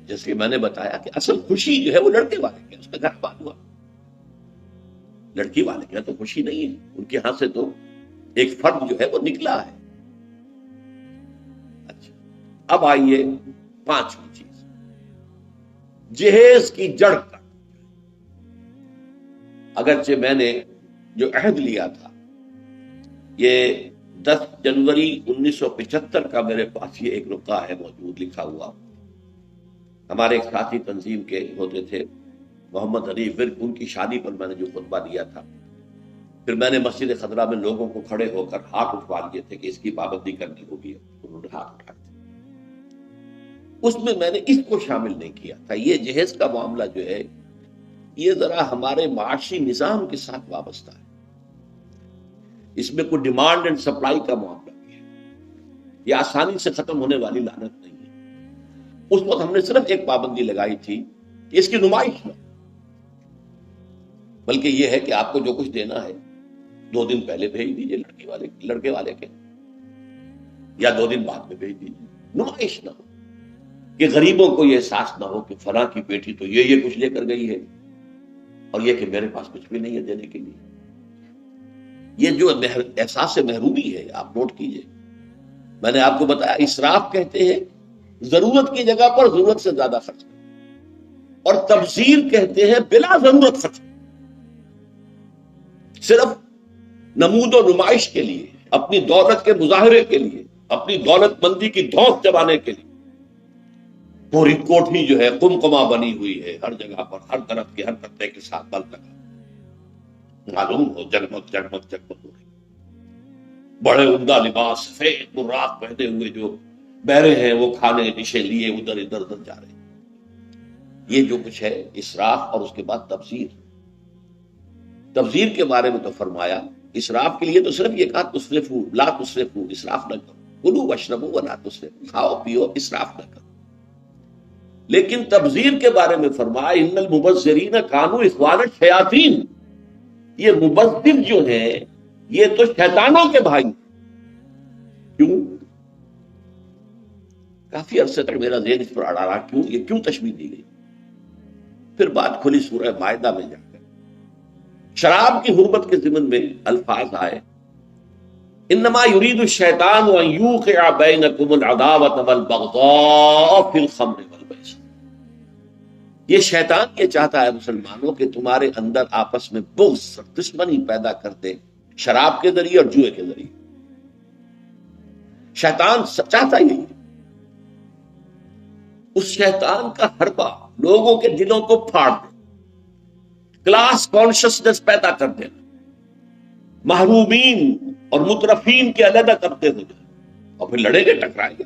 جیسے کہ میں نے بتایا کہ اصل خوشی جو ہے وہ لڑکے والے کی، اس کا گھر بات ہوا. لڑکی والے کی تو خوشی نہیں ہے، ان کے ہاں سے تو ایک فرد جو ہے وہ نکلا ہے. اچھا اب آئیے 5ویں چیز، جہیز کی جڑ کا. اگرچہ میں نے جو عہد لیا تھا یہ 10 جنوری 1975 کا میرے پاس یہ ایک رقعہ ہے موجود لکھا ہوا. ہمارے ایک ساتھی تنظیم کے ہوتے تھے محمد حنیف ورک، ان کی شادی پر میں نے جو خطبہ دیا تھا، پھر میں نے مسجد خضرا میں لوگوں کو کھڑے ہو کر ہاتھ اٹھوا لیے تھے کہ اس کی پابندی کرنی ہوگی. انہوں نے ہاتھ اٹھائے تھے. اس میں نے اس کو شامل نہیں کیا تھا. یہ جہیز کا معاملہ جو ہے یہ ذرا ہمارے معاشی نظام کے ساتھ وابستہ ہے. اس میں کوئی ڈیمانڈ اینڈ سپلائی کا معاملہ بھی ہے. یہ آسانی سے ختم ہونے والی لعنت نہیں ہے. اس وقت ہم نے صرف ایک پابندی لگائی تھی کہ اس کی نمائش نہ، بلکہ یہ ہے کہ آپ کو جو کچھ دینا ہے 2 دن پہلے بھیج دیجئے لڑکے والے کے، یا 2 دن بعد میں بھیج دیجئے. نمائش نہ ہو کہ غریبوں کو یہ احساس نہ ہو کہ فلاں کی بیٹی تو یہ کچھ لے کر گئی ہے اور یہ کہ میرے پاس کچھ بھی نہیں ہے دینے کے لیے. یہ جو احساس محرومی ہے آپ نوٹ کیجئے. میں نے آپ کو بتایا اسراف کہتے ہیں ضرورت کی جگہ پر ضرورت سے زیادہ خرچ کرنا، اور تبذیر کہتے ہیں بلا ضرورت خرچ کرنا، صرف نمود و نمائش کے لیے، اپنی دولت کے مظاہرے کے لیے، اپنی دولت مندی کی دھوس جمانے کے لیے. پوری کوٹھی جو ہے قمقمہ بنی ہوئی ہے، ہر جگہ پر ہر طرف کے ہر پتے کے ساتھ بل لگا، معلوم ہو جگمگ جگمگ جگمگ ہو رہی. بڑے عمدہ لباس سفید براق پہنے ہوئے جو بہرے ہیں وہ کھانے ڈشیں لیے ادھر ادھر جا رہے ہیں. یہ جو کچھ ہے اسراف، اور اس کے بعد تبذیر. تبذیر کے بارے میں تو فرمایا، اسراف کے لیے تو صرف یہ کہا تسرفوا لا تسرفوا، اسراف نہ کرو، کلوا واشربوا ولا تسرفوا، کھاؤ پیو اسراف نہ کرو. لیکن تبذیر کے بارے میں فرمایا ان المبذرین کانوا اخوان الشیاطین، یہ مبذر جو ہیں یہ تو شیطانوں کے بھائی. کیوں؟ کافی عرصے تک میرا ذہن اس پر اڑا رہا، کیوں یہ کیوں تشبیہ دی گئی. پھر بات کھلی سورہ مائدہ میں جا کر شراب کی حرمت کے ضمن میں الفاظ آئے، انما یرید الشیطان ان یوقع بینکم العداوۃ والبغضاء فی الخمر والمیسر. یہ شیطان یہ چاہتا ہے مسلمانوں کہ تمہارے اندر آپس میں بغض دشمنی پیدا کر دے شراب کے ذریعے اور جوئے کے ذریعے. شیطان چاہتا ہی نہیں. اس شیطان کا حربہ لوگوں کے دلوں کو پھاڑ دے، کلاس کانشسنس پیدا کر دینا، محرومین اور مترفین کے علیحدہ کرتے ہوئے، اور پھر لڑیں گے ٹکرائیں گے.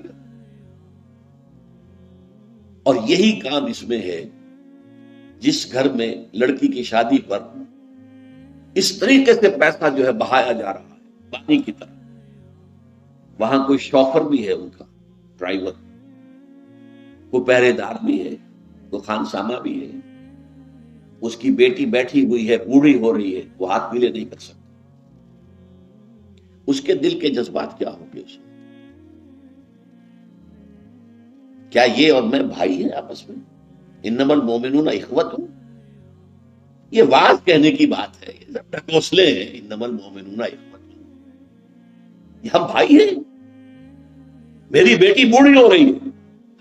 اور یہی کام اس میں ہے. جس گھر میں لڑکی کی شادی پر اس طریقے سے پیسہ جو ہے بہایا جا رہا ہے پانی کی طرح، وہاں کوئی شوفر بھی ہے، ان کا ڈرائیور، کوئی پہرے دار بھی ہے، کوئی خانسامہ بھی ہے، اس کی بیٹی بیٹھی ہوئی ہے، بوڑھی ہو رہی ہے، وہ ہاتھ پیلے نہیں کر سکتا. اس کے دل کے جذبات کیا ہوں گے؟ اس میں کیا یہ اور میں بھائی ہیں آپس میں؟ انما المومنون اخوۃ، یہ واز کہنے کی بات ہے، یہ سب ڈھکوسلے ہیں. انما المومنون اخوۃ، یہ ہم بھائی ہیں. میری بیٹی بوڑھی ہو رہی ہے،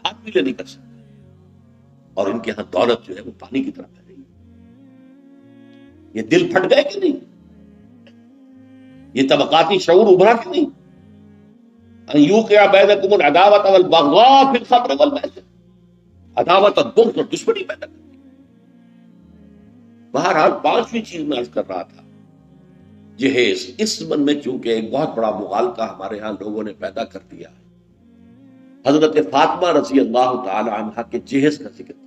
ہاتھ پیلے نہیں کر سکتا، اور ان کے ہاں دولت جو ہے وہ پانی کی طرح بہ رہی ہے. یہ دل پھٹ گئے کہ نہیں؟ یہ طبقاتی شعور ابھرا کہ نہیں؟ ان یوقع بینکم العداوۃ والبغضاء فی الخمر والمیسر، عداوت اور بغض اور دشمنی پیدا کرتی. بہرحال پانچویں چیز میں عرض کر رہا تھا، جہیز. اس من میں چونکہ ایک بہت بڑا مغالطہ ہمارے ہاں لوگوں نے پیدا کر دیا ہے. حضرت فاطمہ رضی اللہ تعالی عنہا کے جہیز کا ذکر کیا.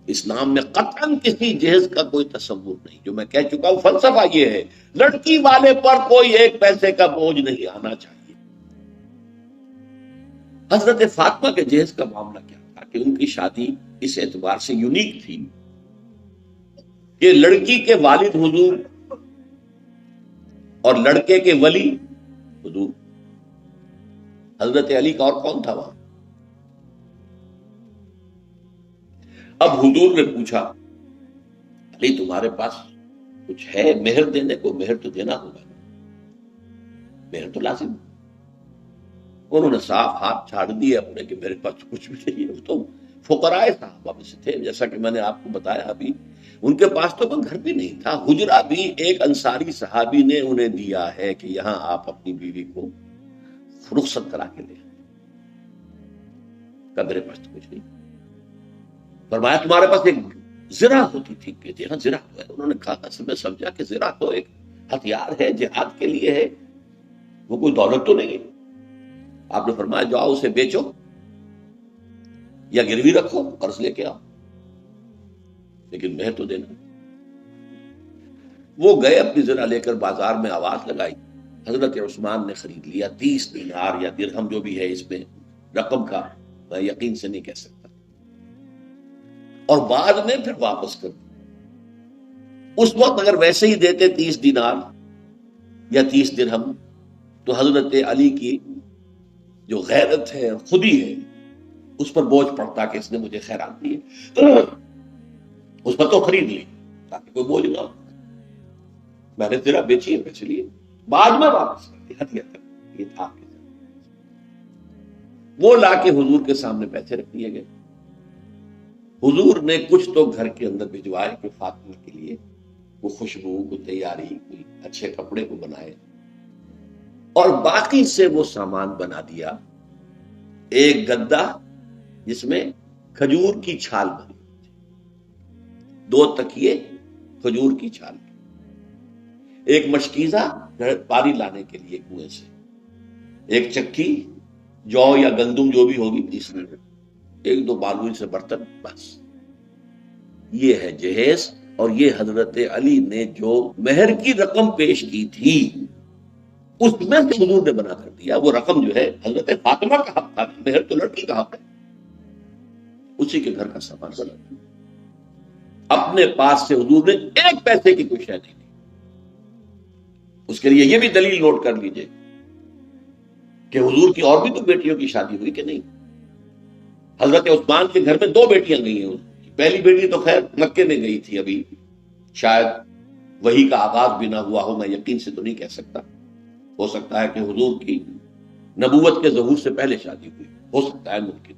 اسلام میں قطعاً کسی جہیز کا کوئی تصور نہیں. جو میں کہہ چکا ہوں فلسفہ یہ ہے، لڑکی والے پر کوئی ایک پیسے کا بوجھ نہیں آنا چاہیے. حضرت فاطمہ کے جہیز کا معاملہ کیا تھا کہ ان کی شادی اس اعتبار سے یونیک تھی کہ لڑکی کے والد حضور اور لڑکے کے ولی حضور. حضرت علی کا اور کون تھا وہاں؟ اب حضور نے پوچھا، علی تمہارے پاس کچھ ہے مہر دینے کو؟ مہر تو دینا ہوگا، مہر تو لازم. انہوں نے صاف ہاتھ چھاڑ دیے اپنے کہ میرے پاس کچھ بھی نہیں ہے. وہ تو فقراء صحابہ میں سے تھے، جیسا کہ میں نے آپ کو بتایا ابھی. ان کے پاس تو کوئی گھر بھی نہیں تھا. حجرہ بھی ایک انصاری صحابی نے انہیں دیا ہے کہ یہاں آپ اپنی بیوی کو رخصت کرا کے لیں. کہ میرے پاس تو کچھ نہیں. فرمایا تمہارے پاس ایک زرہ ہوتی تھی کہ جی ہاں زرہ ہے. انہوں نے کہا اصل میں سمجھا کہ زرہ تو ایک ہتھیار ہے، جہاد کے لیے ہے، وہ کوئی دولت تو نہیں ہے. آپ نے فرمایا جاؤ اسے بیچو یا گروی رکھو، قرض لے کے آؤ، لیکن مہر تو دینا. وہ گئے اپنی زرہ لے کر بازار میں آواز لگائی. حضرت عثمان نے خرید لیا 30 دینار یا درہم جو بھی ہے، اس میں رقم کا میں یقین سے نہیں کہہ سکتا. اور بعد میں پھر واپس کر دیا. اس وقت اگر ویسے ہی دیتے 30 دینار یا 30 درہم تو حضرت علی کی جو غیرت ہے، خودی ہے، اس پر بوجھ پڑتا کہ اس نے مجھے خیرات دی ہے. اس پر تو خرید لی تاکہ کوئی بوجھ نہ ہو. میں نے تیرا بیچی ہے پیسے لیے، بعد میں واپس کر دی ہدیہ کر. یہ تھا وہ لا کے حضور کے سامنے پیسے رکھ دیے گئے. حضور نے کچھ تو گھر کے اندر بھجوائے کہ فاطمہ کے لیے وہ خوشبو کو تیاری، کوئی اچھے کپڑے کو بنائے، اور باقی سے وہ سامان بنا دیا. ایک گدا جس میں کھجور کی چھال بنی، 2 تکیے کھجور کی چھال کی، ایک مشکیزہ پانی لانے کے لیے کنویں سے، ایک چکی جو یا گندم جو بھی ہوگی پیسنے میں، ایک دو بالوئی سے برتن، بس یہ ہے جہیز. اور یہ حضرت علی نے جو مہر کی رقم پیش کی تھی اس میں سے حضور نے بنا کر دیا. وہ رقم جو ہے حضرت فاطمہ کا حق تھا، مہر تو لڑکی کا حق ہے، اسی کے گھر کا سامان بنا. اپنے پاس سے حضور نے ایک پیسے کی کوئی شے نہیں دی. اس کے لیے یہ بھی دلیل نوٹ کر لیجئے کہ حضور کی اور بھی تو بیٹیوں کی شادی ہوئی کہ نہیں. حضرت عثمان کے گھر میں دو بیٹیاں گئی ہیں. پہلی بیٹی تو خیر مکے میں گئی تھی، ابھی شاید وحی کا آغاز بھی نہ ہوا ہو، میں یقین سے تو نہیں کہہ سکتا. ہو سکتا ہے کہ حضور کی نبوت کے ظہور سے پہلے شادی ہوئی، ہو سکتا ہے ممکن.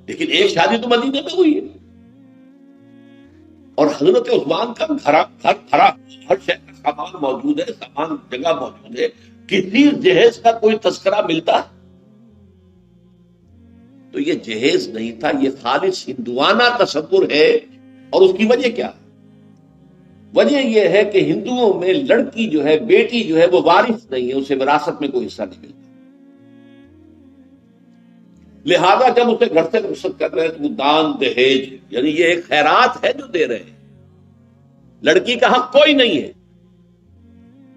لیکن ایک شادی تو مدینے میں ہوئی ہے. اور حضرت عثمان کا گھر بھرا، ہر شے کا سامان موجود ہے، سامان جگہ موجود ہے. کسی جہیز کا کوئی تذکرہ ملتا ہے؟ تو یہ جہیز نہیں تھا، یہ خالص ہندوانہ تصور ہے. اور اس کی وجہ کیا ہے؟ وجہ یہ ہے کہ ہندوؤں میں لڑکی جو ہے، بیٹی جو ہے، وہ وارث نہیں ہے، اسے وراثت میں کوئی حصہ نہیں ملتا. لہذا جب اسے گھر سے رخصت کر رہے ہیں تو وہ دان دہیج، یعنی یہ ایک خیرات ہے جو دے رہے ہیں. لڑکی کا حق کوئی نہیں ہے.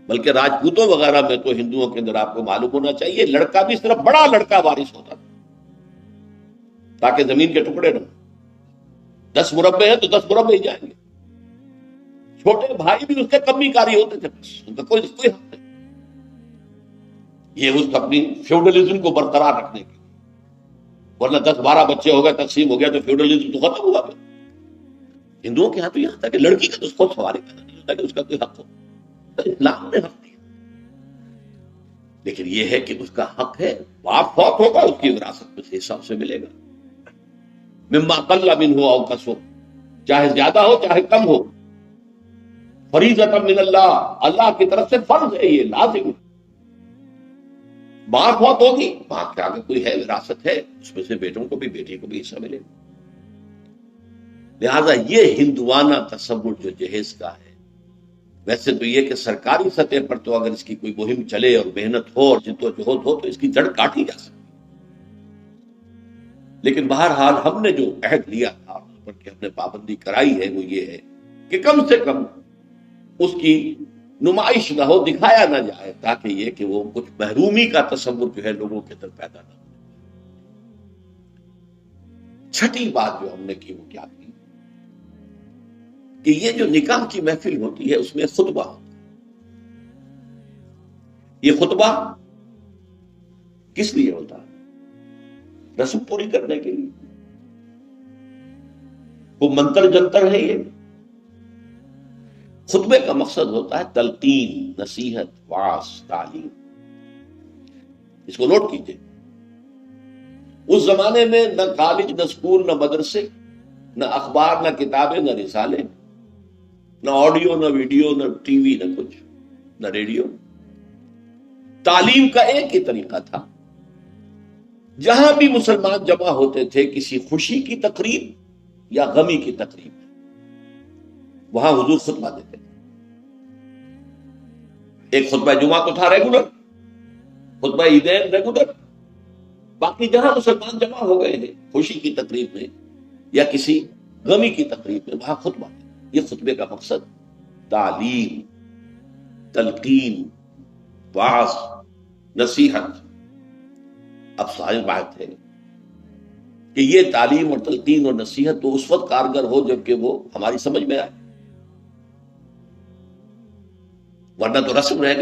بلکہ راجپوتوں وغیرہ میں تو ہندوؤں کے اندر آپ کو معلوم ہونا چاہیے لڑکا بھی صرف بڑا لڑکا وارث ہوتا تھا تاکہ زمین کے ٹکڑے نہ. 10 مربع ہیں تو 10 مربع ہی جائیں گے. چھوٹے بھائی بھی اس کے کمی کاری ہوتے تھے، بس ان کا کوئی حق نہیں. یہ اس اپنی فیوڈلزم کو برقرار رکھنے کے، ورنہ 10-12 بچے ہو گئے، تقسیم ہو گیا تو فیوڈلزم تو ختم ہوا. ہندوؤں کے یہاں تو یہاں تھا کہ لڑکی کا تو خود سواری کرنا نہیں ہوتا کہ اس کا کوئی حق ہو. اسلام نے حق دیا، لیکن یہ ہے کہ اس کا حق ہے. باپ فوت ہوگا، اس کی وراثت میں سے حصہ اسے ملے گا. مما قل منہ او کثر، چاہے زیادہ ہو چاہے کم ہو. فریضۃ من اللہ، اللہ کی طرف سے فرض ہے، یہ لازم. ماں فوت ہوگی، ماں کے آگے کوئی ہے، وراثت ہے، اس میں سے بیٹوں کو بھی بیٹی کو بھی حصہ ملے گا. لہذا یہ ہندوانہ تصور جو جہیز کا ہے، ویسے تو یہ کہ سرکاری سطح پر تو اگر اس کی کوئی مہم چلے اور محنت ہو اور جدوجہد ہو تو اس کی جڑ کاٹی جا سکتی. لیکن بہرحال ہم نے جو عہد لیا تھا اس پر کہ ہم نے پابندی کرائی ہے وہ یہ ہے کہ کم سے کم اس کی نمائش نہ ہو، دکھایا نہ جائے، تاکہ یہ کہ وہ کچھ محرومی کا تصور جو ہے لوگوں کے اندر پیدا نہ ہو. چھٹی بات جو ہم نے کی وہ کیا کی کہ یہ جو نکاح کی محفل ہوتی ہے اس میں خطبہ ہوتا ہے. یہ خطبہ کس لیے ہوتا ہے؟ رسم پوری کرنے کے لیے. وہ منتر جنتر ہے. یہ خطبے کا مقصد ہوتا ہے تلقین، نصیحت، وعظ، تعلیم. اس کو نوٹ کیجئے. اس زمانے میں نہ کالج، نہ اسکول، نہ مدرسے، نہ اخبار، نہ کتابیں، نہ رسالے، نہ آڈیو، نہ ویڈیو، نہ ٹی وی، نہ کچھ، نہ ریڈیو. تعلیم کا ایک ہی طریقہ تھا. جہاں بھی مسلمان جمع ہوتے تھے کسی خوشی کی تقریب یا غمی کی تقریب، وہاں حضور خطبہ دیتے تھے. ایک خطبہ جمعہ تو تھا ریگولر، خطبہ عیدین ریگولر. باقی جہاں مسلمان جمع ہو گئے ہیں خوشی کی تقریب میں یا کسی غمی کی تقریب میں، وہاں خطبہ. یہ خطبے کا مقصد تعلیم، تلقین، وعظ، نصیحت. اب ظاہر بات ہے کہ یہ تعلیم اور تلقین اور نصیحت تو اس وقت کارگر ہو جبکہ وہ ہماری سمجھ میں آئے، ورنہ تو رسم رہ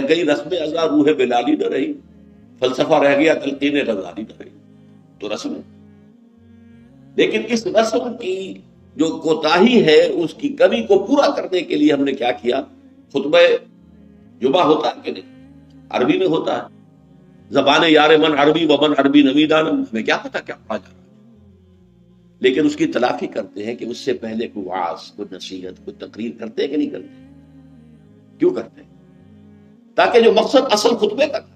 گئی رسم ازا روح بلالی نہ رہی، فلسفہ رہ گیا تلقین غزالی نہ رہی. تو رسم ہے. لیکن اس رسم کی جو کوتاہی ہے، اس کی کمی کو پورا کرنے کے لیے ہم نے کیا کیا؟ خطبہ جمعہ ہوتا ہے کہ نہیں؟ عربی میں ہوتا ہے. زبان یار من عربی ومن عربی نمیدان، ہمیں کیا پتا کیا پڑھا جا رہا ہے. لیکن اس کی تلافی کرتے ہیں کہ اس سے پہلے کوئی وعظ، کوئی نصیحت، کوئی تقریر کرتے ہیں کہ نہیں کرتے. کیوں کرتے ہیں؟ تاکہ جو مقصد اصل خطبے کا تھا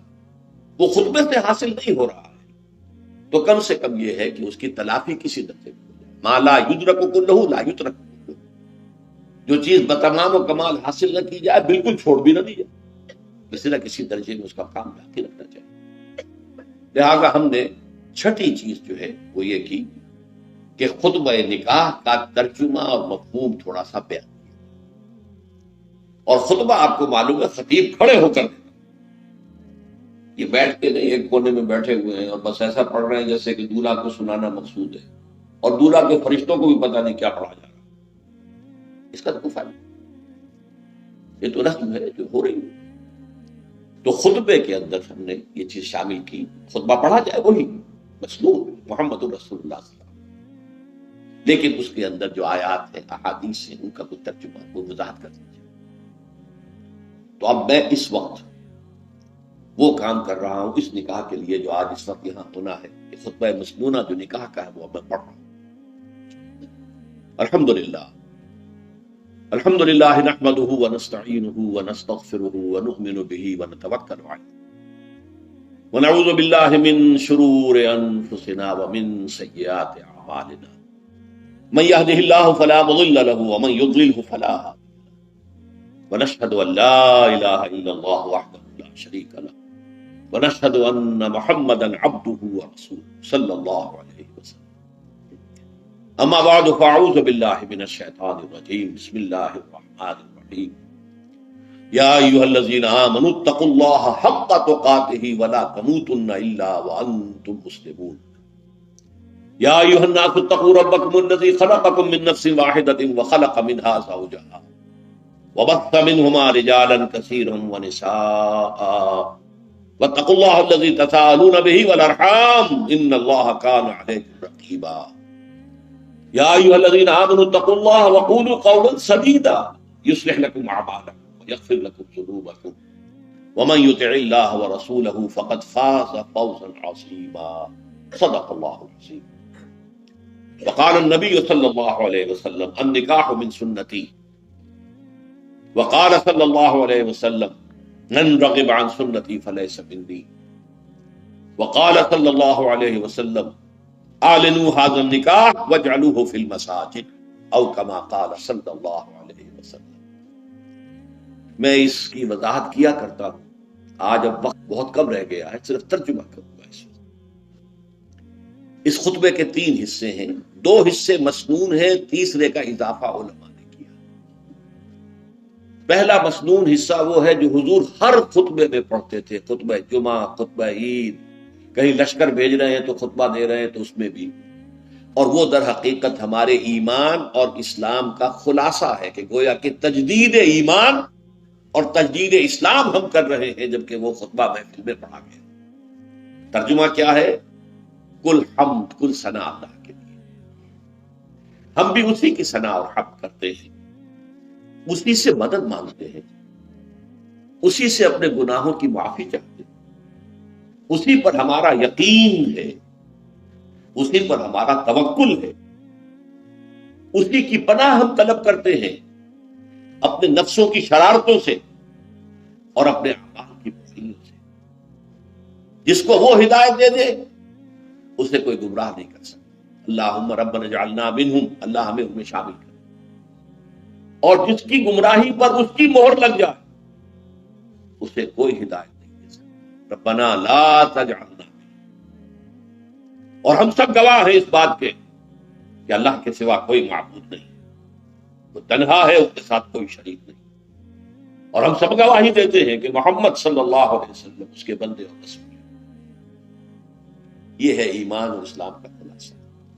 وہ خطبے سے حاصل نہیں ہو رہا ہے تو کم سے کم یہ ہے کہ اس کی تلافی کسی درجے میں ہو جائے. ما لا یدرک کلہ لا یترک کلہ، جو چیز بتمام و کمال حاصل نہ کی جائے بالکل چھوڑ بھی نہ دی جائے، کسی نہ کسی درجے میں اس کا کام باقی رکھنا چاہیے. لہٰذا ہم نے چھٹی چیز جو ہے وہ یہ کی کہ خطبہ نکاح کا ترجمہ اور مفہوم تھوڑا سا بیان کیا. اور خطبہ آپ کو معلوم ہے خطیب کھڑے ہو کر دیتا، یہ بیٹھ کے نہیں ایک کونے میں بیٹھے ہوئے ہیں اور بس ایسا پڑھ رہے ہیں جیسے کہ دولہا کو سنانا مقصود ہے، اور دولہا کے فرشتوں کو بھی پتہ نہیں کیا پڑھا جا رہا. اس کا تو کوئی فائدہ نہیں، یہ تو رسم ہے جو ہو رہی ہے. تو خطبے کے اندر ہم نے یہ چیز شامل کی، خطبہ پڑھا جائے وہی مسنون محمد رسول اللہ صلی اللہ علیہ وسلم، لیکن اس کے اندر جو آیات ہیں احادیث ہیں ان کا کوئی ترجمہ کوئی وضاحت کر دیجیے. تو اب میں اس وقت وہ کام کر رہا ہوں اس نکاح کے لیے جو آج اس وقت یہاں ہونا ہے، کہ خطبہ مسنونہ جو نکاح کا ہے وہ میں پڑھ رہا ہوں. الحمدللہ الحمدللہ نحمده ونستعینه ونستغفره ونؤمن به ونتوکل علیہ ونعوذ باللہ من شرور انفسنا ومن سیئات اعمالنا من يهده الله فلا مضل له ومن يضلل فلا هادي له ونشهد ان لا اله الا الله وحده لا شريك له ونشهد ان محمدا عبده ورسوله صلی اللہ علیہ وسلم. اما بعد فاعوذ باللہ من الشیطان الرجیم بسم اللہ الرحمن الرحیم یا ایھا الذین آمنوا اتقوا اللہ حق تقاتہ ولا تموتن الا وانتم مسلمون. یا ایھا الناس اتقوا ربکم الذی خلقکم من نفس واحدۃ وخلق منها زوجها وبث منهما رجالا كثيرا ونساء واتقوا الله الذي تساءلون به والارحام ان الله كان عليكم رقيبا. یا ایھا الذین آمنوا اتقوا اللہ وقولوا قولا سدیدا یصلح لکم اعمالکم ویغفر لکم ذنوبکم ومن یطع اللہ ورسولہ فقد فاز فوزا عظیما. صدق اللہ العظیم. وقال النبی صلی اللہ علیہ وسلم النکاح من سنتی وقال صلی اللہ علیہ وسلم من رغب عن سنتی فلیس منی وقال صلی اللہ علیہ وسلم اعلنوا هذا النکاح واجعلوه في المساجد او كما قال صلی اللہ علیہ وسلم. میں اس کی وضاحت کیا کرتا ہوں، آج اب وقت بہت کم رہ گیا ہے، صرف ترجمہ کروں گا. اس خطبے کے 3 حصے ہیں، 2 حصے مسنون ہیں، تیسرے کا اضافہ علماء نے کیا. پہلا مسنون حصہ وہ ہے جو حضور ہر خطبے میں پڑھتے تھے، خطبہ جمعہ، خطبہ عید، کہیں لشکر بھیج رہے ہیں تو خطبہ دے رہے ہیں تو اس میں بھی. اور وہ در حقیقت ہمارے ایمان اور اسلام کا خلاصہ ہے، کہ گویا کہ تجدید ایمان اور تجدید اسلام ہم کر رہے ہیں، جبکہ وہ خطبہ محفل میں پڑھا گیا. ترجمہ کیا ہے؟ کل حمد، کل ثنا اللہ کے لیے. ہم بھی اسی کی ثنا اور حمد کرتے ہیں، اسی سے مدد مانگتے ہیں، اسی سے اپنے گناہوں کی معافی چاہتے ہیں، اسی پر ہمارا یقین ہے، اسی پر ہمارا توکل ہے، اسی کی پناہ ہم طلب کرتے ہیں اپنے نفسوں کی شرارتوں سے اور اپنے اعمال کی بریوں سے. جس کو وہ ہدایت دے دے اسے کوئی گمراہ نہیں کر سکتا. اللہم ربنا اجعلنا منہم، اللہ ہمیں ان میں شامل کر. اور جس کی گمراہی پر اس کی مہر لگ جائے اسے کوئی ہدایت نہیں دے سکتا. ربنا لا تجعلنا. اور ہم سب گواہ ہیں اس بات کے کہ اللہ کے سوا کوئی معبود نہیں، وہ تنہا ہے، اس کے ساتھ کوئی شریک نہیں. اور ہم سب گواہی دیتے ہیں کہ محمد صلی اللہ علیہ وسلم اس کے بندے اور رسول ہیں. یہ ہے ایمان اور اسلام کا خلاصہ.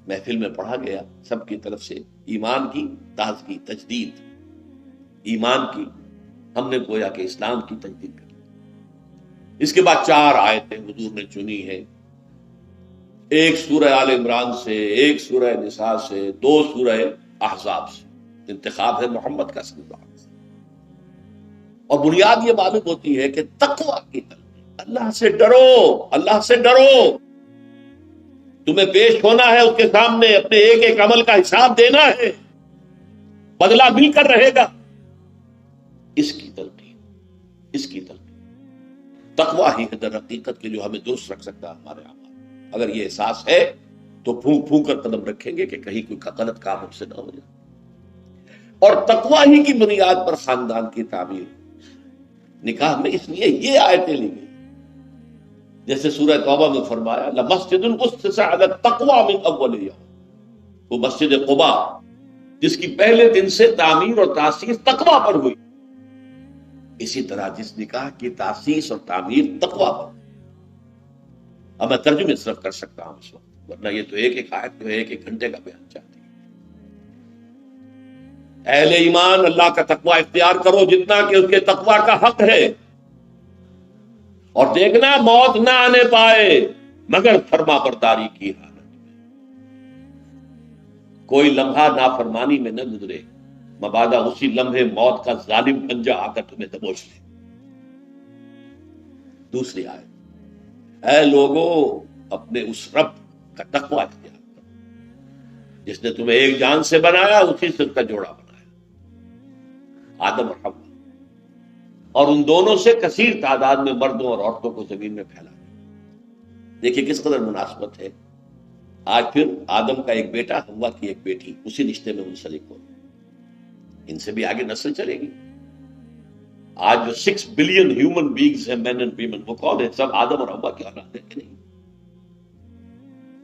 محفل میں پڑھا گیا سب کی طرف سے ایمان کی تازگی، تجدید ایمان کی، ہم نے گویا کہ اسلام کی تجدید کر. اس کے بعد 4 آیتیں حضور نے چنی ہیں، ایک سورہ آل عمران سے، ایک سورہ نساء سے، 2 سورہ احزاب سے. انتخاب ہے محمد کا صلی اللہ علیہ وسلم. اور بنیاد یہ معلوم ہوتی ہے کہ تقویٰ کی طرف، اللہ سے ڈرو، اللہ سے ڈرو. تمہیں پیش ہونا ہے اس کے سامنے، اپنے ایک ایک عمل کا حساب دینا ہے، بدلہ مل کر رہے گا. اس کی تلقین، اس کی تلقین تقویٰ ہی ہے در حقیقت کے جو ہمیں درست رکھ سکتا ہے ہمارے عمل. اگر یہ احساس ہے تو پھونک پھونک کر قدم رکھیں گے کہ کہیں کوئی غلط کام ہم سے نہ ہو جائے. اور تقویٰ ہی کی بنیاد پر خاندان کی تعمیر. نکاح میں اس لیے یہ آیتیں لی گئی جیسے سورہ توبہ میں فرمایا لمسجد اسس علی التقوی من اول یوم، وہ مسجد قباء جس کی پہلے دن سے تعمیر اور تاسیس تقوی پر ہوئی، اسی طرح جس نکاح کی تاسیس اور تعمیر تقوی پر۔ اب میں ترجمے صرف کر سکتا ہوں اس وقت، ورنہ یہ تو ایک ایک آیت جو ہے ایک ایک گھنٹے کا بیان چاہتی ہے۔ اہل ایمان اللہ کا تقوی اختیار کرو جتنا کہ اس کے تقوی کا حق ہے، اور دیکھنا موت نہ آنے پائے مگر فرما برداری کی حالت میں، کوئی لمحہ نافرمانی میں نہ گزرے مبادا اسی لمحے موت کا ظالم پنجہ آ کر تمہیں دبوچ لے۔ دوسری آیت، اے لوگو اپنے اس رب کا تقوی اختیار کرو جس نے تمہیں ایک جان سے بنایا، اسی سے اس کا جوڑا بنایا، آدم اور حوا، اور ان دونوں سے کثیر تعداد میں مردوں اور عورتوں کو زمین میں پھیلا۔ دیکھیے کس قدر مناسبت ہے، آج پھر آدم کا ایک بیٹا، حوا کی ایک بیٹی، اسی رشتے میں منسلک ہو، ان سے بھی آگے نسل چلے گی۔ آج جو 6 بلین ہیومن بینگز ہیں، مین اینڈ ویمن، وہ کون ہیں؟ سب آدم اور حوا کی اولاد ہیں کہ نہیں؟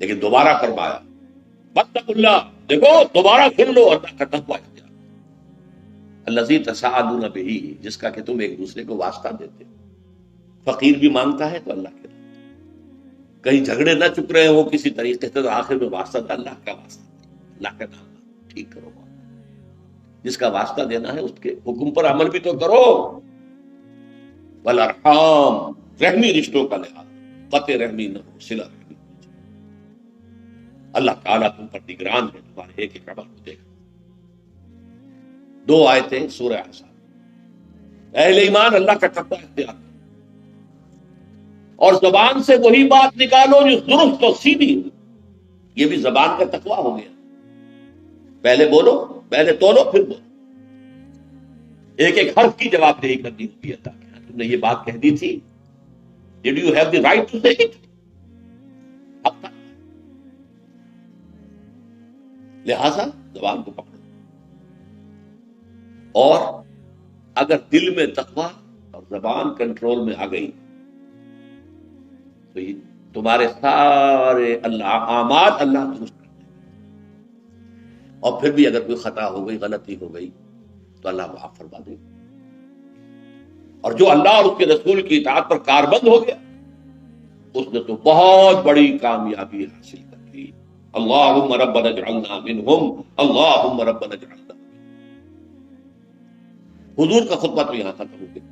لیکن دوبارہ فرمایا واتقوا اللہ، دیکھو دوبارہ سن لو اللہ کا تقوی اختیار، الذی تساءلون بہ، جس کا کہ تم ایک دوسرے کو واسطہ دیتے ہو۔ فقیر بھی مانگتا ہے تو اللہ کے نام، کہیں جھگڑے نہ چک رہے ہو کسی طریقے سے تو آخر میں واسطہ تھا اللہ کا واسطہ، اللہ کا نام ٹھیک کرو، جس کا واسطہ دینا ہے اس کے حکم پر عمل بھی تو کرو۔ والارحام، رحمی رشتوں کا لحاظ، قطع رحمی نہ ہو، صلہ رحمی۔ اللہ تعالیٰ تم پر نگران ہے، تمہارے ایک ایک عمل کو دیکھ۔ 2 آیتیں سورہ احزاب۔ اہل ایمان اللہ کا تقوی اختیار کرو اور زبان سے وہی بات نکالو جو درست اور سیدھی ہو، یہ بھی زبان کا تقوی ہو گیا۔ پہلے بولو، پہلے تولو پھر بولو، ایک ایک حرف کی جواب دہی کرنی ہوتی ہے، تاکہ تم نے یہ بات کہہ دی تھی، did you have the right to say it, اب تک، لہذا زبان کو پکڑو، اور اگر دل میں تقوی اور زبان کنٹرول میں آ گئی تو تمہارے سارے اعمال اللہ درست کر دے گا، اور پھر بھی اگر کوئی خطا ہو گئی، غلطی ہو گئی تو اللہ معاف فرما دے گا۔ اور جو اللہ اور اس کے رسول کی اطاعت پر کاربند ہو گیا اس نے تو بہت بڑی کامیابی حاصل کر لی۔ اللہم ربنا اجعلنا منہم، اللہم ربنا اجعلنا۔ حضور کا خطبہ تو یہاں ختم ہو گیا۔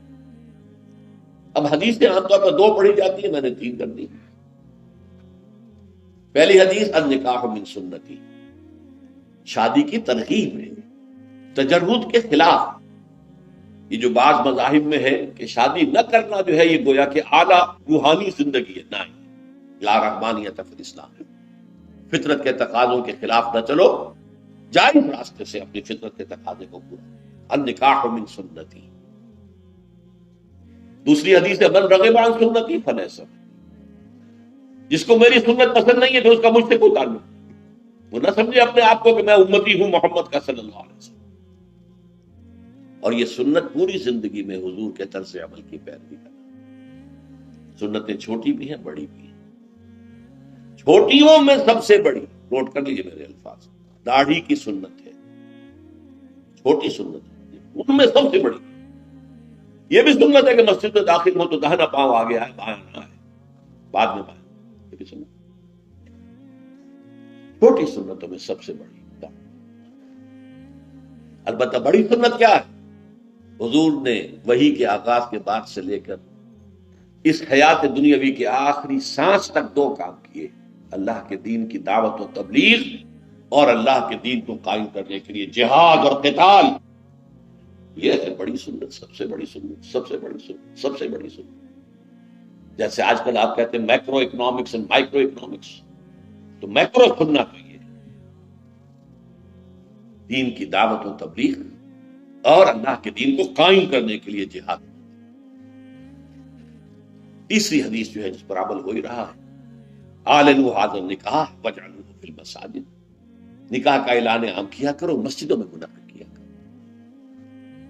اب حدیثیں عام طور پر 2 پڑھی جاتی ہیں، میں نے 3 کر دی۔ پہلی حدیث النکاح من سنتی، شادی کی ترغیب ہے، تجرد کے خلاف۔ یہ جو بعض مذاہب میں ہے کہ شادی نہ کرنا جو ہے یہ گویا کہ اعلیٰ روحانی زندگی ہے، نہ، لا رحمانیت فی الاسلام، فطرت کے تقاضوں کے خلاف نہ چلو، جائز راستے سے اپنی فطرت کے تقاضے کو پورا۔ النکاح من سنتی۔ دوسری حدیث ہے من رغب عن سنتی فلیس منی، جس کو میری سنت پسند نہیں ہے تو اس کا مجھ سے کوئی تعلق نہیں، وہ نہ سمجھے اپنے آپ کو کہ میں امتی ہوں محمد کا صلی اللہ علیہ وسلم۔ اور یہ سنت پوری زندگی میں حضور کے طرز عمل کی پیروی کرنا۔ سنتیں چھوٹی بھی ہیں، بڑی بھی ہیں۔ چھوٹیوں میں سب سے بڑی، نوٹ کر لیجیے میرے الفاظ، داڑھی کی سنت ہے، چھوٹی سنت ہے، ان میں سب سے بڑی۔ یہ بھی سنت ہے کہ مسجد میں داخل ہو تو داہنا پاؤں آگے آئے، بایاں نہ آئے، بعد میں بایاں، یہ بھی سنت۔ چھوٹی سنتوں میں سب سے بڑی۔ البتہ بڑی سنت کیا ہے؟ حضور نے وحی کے آغاز کے بعد سے لے کر اس حیات دنیاوی کے آخری سانس تک 2 کام کیے، اللہ کے دین کی دعوت و تبلیغ، اور اللہ کے دین کو قائم کرنے کے لیے جہاد اور قتال۔ یہ ہے بڑی سنت، سب سے بڑی سنت، سب سے بڑی سنت، سب سے بڑی سنت۔ جیسے آج کل آپ کہتے ہیں macro economics and micro economics, تو میکرو سنت تو یہ دین کی دعوت و تبلیغ اور اللہ کے دین کو قائم کرنے کے لیے جہاد۔ تیسری حدیث جو ہے جس پر عمل ہو ہی رہا ہے، اعلنوا ھذا النکاح واجعلوہ فی المساجد، نکاح کا اعلان عام کیا کرو، مسجدوں میں منعقد کیا کرو۔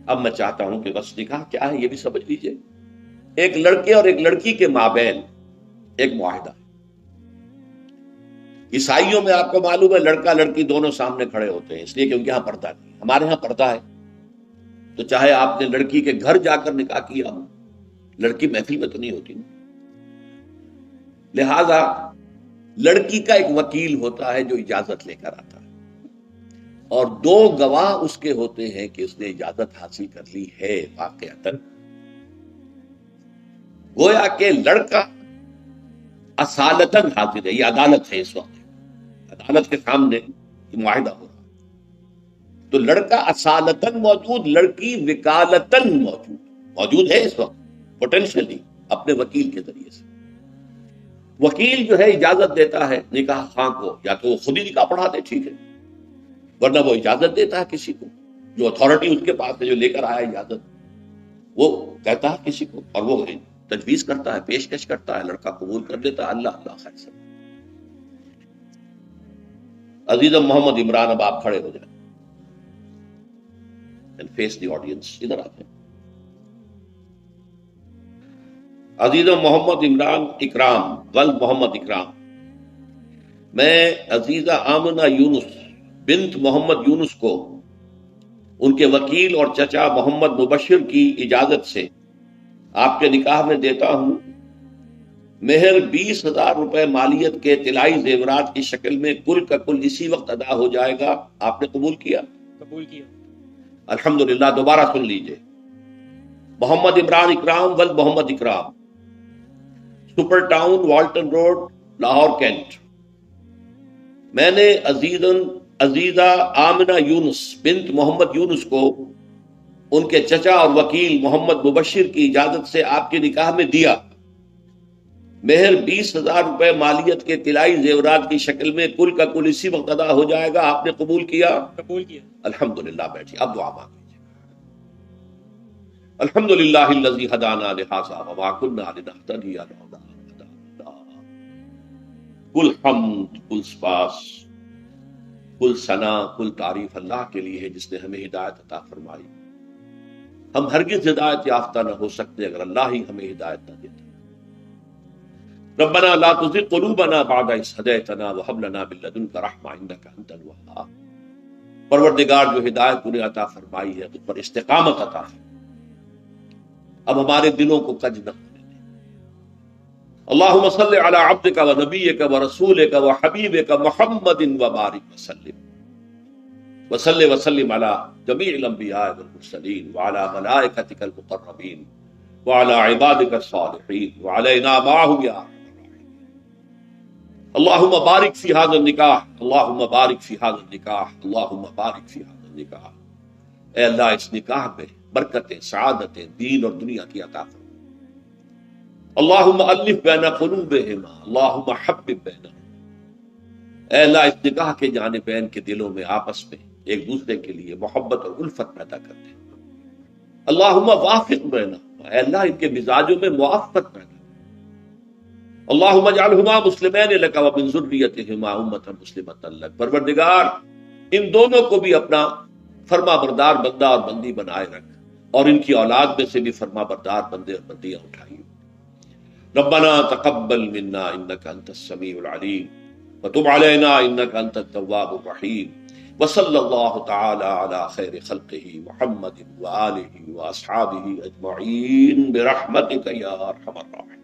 اب میں چاہتا ہوں کہ بس نکاح کیا ہے یہ بھی سمجھ لیجئے۔ ایک لڑکے اور ایک لڑکی کے مابین ایک معاہدہ. عیسائیوں میں آپ کو معلوم ہے لڑکا لڑکی دونوں سامنے کھڑے ہوتے ہیں، اس لیے کہ ان کے ہاں پردہ نہیں. ہمارے ہاں پردہ ہے، تو چاہے آپ نے لڑکی کے گھر جا کر نکاح کیا ہو، لڑکی محفل میں تو نہیں ہوتی نا. لہذا لڑکی کا ایک وکیل ہوتا ہے جو اجازت لے کر آتا ہے، اور 2 گواہ اس کے ہوتے ہیں کہ اس نے اجازت حاصل کر لی ہے واقعتاً. گویا کہ لڑکا اصالتاً حاضر ہے. یہ عدالت ہے، اس وقت عدالت کے سامنے یہ معاہدہ ہو رہا. تو لڑکا اصالتاً موجود، لڑکی وکالتاً موجود ہے اس وقت پوٹینشلی اپنے وکیل کے ذریعے سے. وکیل جو ہے اجازت دیتا ہے نکاح خواہ کو، یا تو وہ خود ہی نکاح پڑھا دے، ٹھیک ہے، ورنہ وہ اجازت دیتا ہے کسی کو، جو اتھارٹی اس کے پاس ہے، جو لے کر آیا اجازت، وہ کہتا ہے کسی کو، اور وہ تجویز کرتا ہے، پیشکش کرتا ہے، لڑکا قبول کر لیتا ہے. اللہ اللہ خیر سے. عزیزم محمد عمران، اب آپ کھڑے ہو جائیں and face the audience. ادھر آتے ہیں. عزیزم محمد عمران اکرام، ولد محمد اکرام، میں عزیزہ آمنہ یونس بنت محمد یونس کو ان کے وکیل اور چچا محمد مبشر کی اجازت سے آپ کے نکاح میں دیتا ہوں. مہر 20,000 روپے مالیت کے طلائی زیورات کی شکل میں کل کا کل اسی وقت ادا ہو جائے گا. آپ نے قبول کیا؟ قبول کیا. الحمدللہ. دوبارہ سن لیجئے. محمد عمران اکرام ولد Muhammad Ikram, super town Walton road, Lahore cantt. میں نے عزیزہ آمنہ یونس بنت محمد یونس کو ان کے چچا اور وکیل محمد مبشر کی اجازت سے آپ کے نکاح میں دیا. مہر 20,000 روپے مالیت کے طلائی زیورات کی شکل میں کل کا کل اسی وقت ادا ہو جائے گا. آپ نے قبول کیا؟ قبول کیا. الحمدللہ. بیٹھیے، اب دعا مانگیے. الحمدللہ الذی ہدانا لہذا وما کنا لنہتدی لولا ان ہدانا اللہ. کل حمد، کل سپاس، کل ثنا، کل تعریف اللہ کے لیے ہے جس نے ہمیں ہدایت عطا فرمائی. ہم ہرگز ہدایت یافتہ نہ ہو سکتے اگر اللہ ہی ہمیں ہدایت نہ دیتا. ربنا لا تزغ قلوبنا بعد إذ هديتنا وهب لنا من لدنك رحمة إنك أنت الوهاب. پروردگار، جو ہدایت تو نے عطا فرمائی ہے تو پر استقامت عطا فرما، اب ہمارے دلوں کو کج نہ ہونے دے. اللهم صل على عبدك ونبيك ورسولك وحبيبك محمد وبارك وسلم وسلم على جميع الانبياء والمرسلين وعلى ملائكتك المقربين وعلى عبادك الصالحين وعلينا معهم يا اللہم بارک فی ھذا النکاح، اللہم بارک فی ھذا النکاح، اللہم بارک فی ھذا النکاح. اے اللہ اس نکاح میں برکتیں، سعادتیں دین اور دنیا کی عطا فرما. اللہم الف بین قلوبہما، اللہم حبب بینہما. اے اللہ اس نکاح کے جانبین کے دلوں میں آپس میں ایک دوسرے کے لیے محبت اور الفت پیدا کر دے. اللہم وافق بینہما، اے اللہ ان کے مزاجوں میں موافقت پیدا. اللہم اجعلہما مسلمین لک ومن ذریتہما امۃ مسلمۃ لک. پروردگار ان دونوں کو بھی اپنا فرما بردار بندہ اور بندی بنائے رکھ، اور ان کی اولاد میں سے بھی فرما بردار بندے اور بندیاں اٹھائیے. ربنا تقبل منا انک انت السمیع العلیم وتب علینا انک انت التواب الرحیم. وصلی اللہ تعالی علی خیر خلقہ محمد وآلہ واصحابہ اجمعین برحمتک یا ارحم الراحمین.